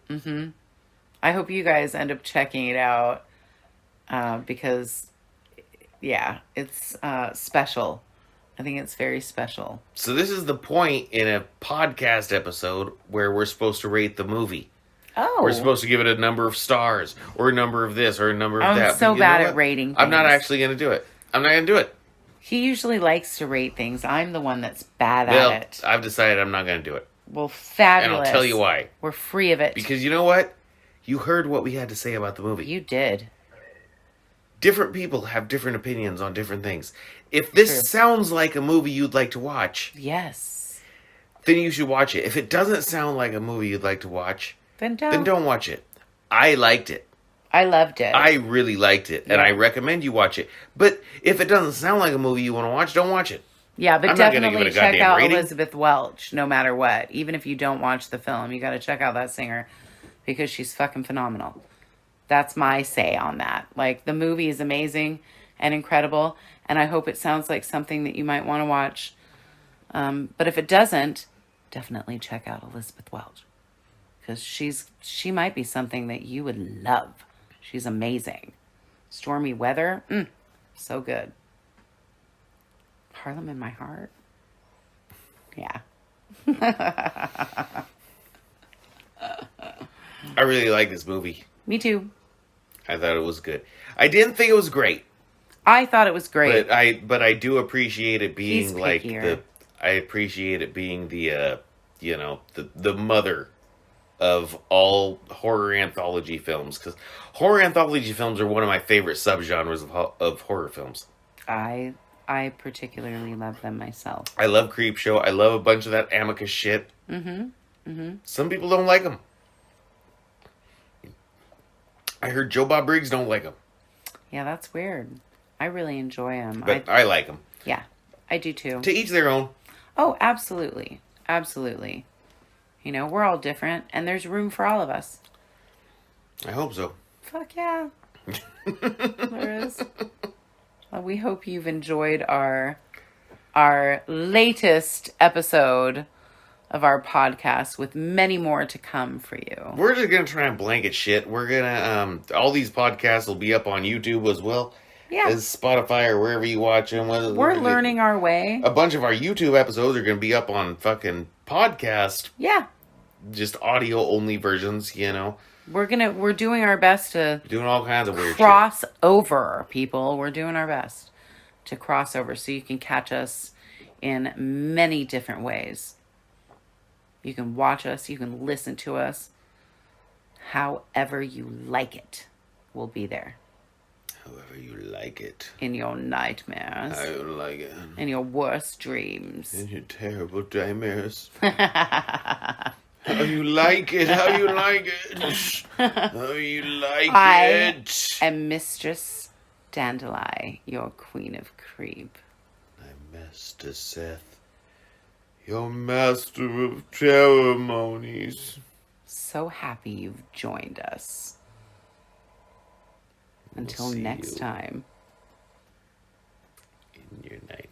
[SPEAKER 2] I hope you guys end up checking it out because, yeah, it's special. I think it's very special.
[SPEAKER 1] So this is the point in a podcast episode where we're supposed to rate the movie.
[SPEAKER 2] Oh.
[SPEAKER 1] We're supposed to give it a number of stars, or a number of this, or a number of that.
[SPEAKER 2] I'm so
[SPEAKER 1] But you
[SPEAKER 2] bad
[SPEAKER 1] know
[SPEAKER 2] at
[SPEAKER 1] what?
[SPEAKER 2] rating
[SPEAKER 1] I'm not
[SPEAKER 2] things.
[SPEAKER 1] actually going to do it. I'm not going to do it.
[SPEAKER 2] He usually likes to rate things. I'm the one that's bad
[SPEAKER 1] Well,
[SPEAKER 2] at it.
[SPEAKER 1] I've decided I'm not going to do it.
[SPEAKER 2] Well,
[SPEAKER 1] And
[SPEAKER 2] fabulous.
[SPEAKER 1] I'll tell you why.
[SPEAKER 2] We're free of it.
[SPEAKER 1] Because you know what? You heard what we had to say about the movie.
[SPEAKER 2] You did.
[SPEAKER 1] Different people have different opinions on different things. If this
[SPEAKER 2] True.
[SPEAKER 1] sounds like a movie you'd like to watch,
[SPEAKER 2] Yes.
[SPEAKER 1] then you should watch it. If it doesn't sound like a movie you'd like to watch,
[SPEAKER 2] Then don't.
[SPEAKER 1] then don't watch it. I liked it.
[SPEAKER 2] I loved it.
[SPEAKER 1] I really liked it, and
[SPEAKER 2] Yeah.
[SPEAKER 1] I recommend you watch it. But if it doesn't sound like a movie you want to watch, don't watch it.
[SPEAKER 2] Yeah, but
[SPEAKER 1] I'm not gonna
[SPEAKER 2] definitely
[SPEAKER 1] give it a
[SPEAKER 2] check
[SPEAKER 1] goddamn
[SPEAKER 2] out
[SPEAKER 1] rating.
[SPEAKER 2] Elizabeth Welch, no matter what. Even if you don't watch the film, you got to check out that singer because she's fucking phenomenal. That's my say on that. Like, the movie is amazing and incredible, and I hope it sounds like something that you might want to watch. But if it doesn't, definitely check out Elizabeth Welch because she might be something that you would love. She's amazing. Stormy Weather, so good. Harlem in My Heart. Yeah.
[SPEAKER 1] I really like this movie.
[SPEAKER 2] Me too.
[SPEAKER 1] I thought it was good. I didn't think it was great,
[SPEAKER 2] I thought it was great.
[SPEAKER 1] but I do appreciate it being
[SPEAKER 2] He's
[SPEAKER 1] like
[SPEAKER 2] pickier.
[SPEAKER 1] I appreciate it being the the mother of all horror anthology films, because horror anthology films are one of my favorite subgenres of horror films.
[SPEAKER 2] I particularly love them myself.
[SPEAKER 1] I love Creepshow. I love a bunch of that Amicus shit. Some people don't like them. I heard Joe Bob Briggs don't like them,
[SPEAKER 2] Yeah, that's weird. I really enjoy them.
[SPEAKER 1] but I like them.
[SPEAKER 2] Yeah, I do too.
[SPEAKER 1] To each their own.
[SPEAKER 2] Oh, absolutely. Absolutely. You know, we're all different, and there's room for all of us.
[SPEAKER 1] I hope so.
[SPEAKER 2] Fuck yeah. There is. Well, we hope you've enjoyed our latest episode of our podcast with many more to come for you.
[SPEAKER 1] We're just gonna try and blanket shit. We're gonna all these podcasts will be up on YouTube as well
[SPEAKER 2] Yeah.
[SPEAKER 1] as Spotify or wherever you watch them.
[SPEAKER 2] We're learning our way.
[SPEAKER 1] A bunch of our YouTube episodes are gonna be up on fucking podcast,
[SPEAKER 2] Yeah.
[SPEAKER 1] just audio only versions. You know,
[SPEAKER 2] We're doing our best to
[SPEAKER 1] doing all kinds of weird
[SPEAKER 2] cross over, people. We're doing our best to cross over so you can catch us in many different ways. You can watch us, you can listen to us. However you like it, we'll be there.
[SPEAKER 1] However you like it.
[SPEAKER 2] In your nightmares.
[SPEAKER 1] I like it.
[SPEAKER 2] In your worst dreams.
[SPEAKER 1] In your terrible nightmares. How you like it? How you like it? How you like it?
[SPEAKER 2] And Mistress Dandeli, your queen of creep.
[SPEAKER 1] I'm Master Seth, your master of ceremonies.
[SPEAKER 2] So happy you've joined us. Until
[SPEAKER 1] see
[SPEAKER 2] next
[SPEAKER 1] you
[SPEAKER 2] time.
[SPEAKER 1] in your night.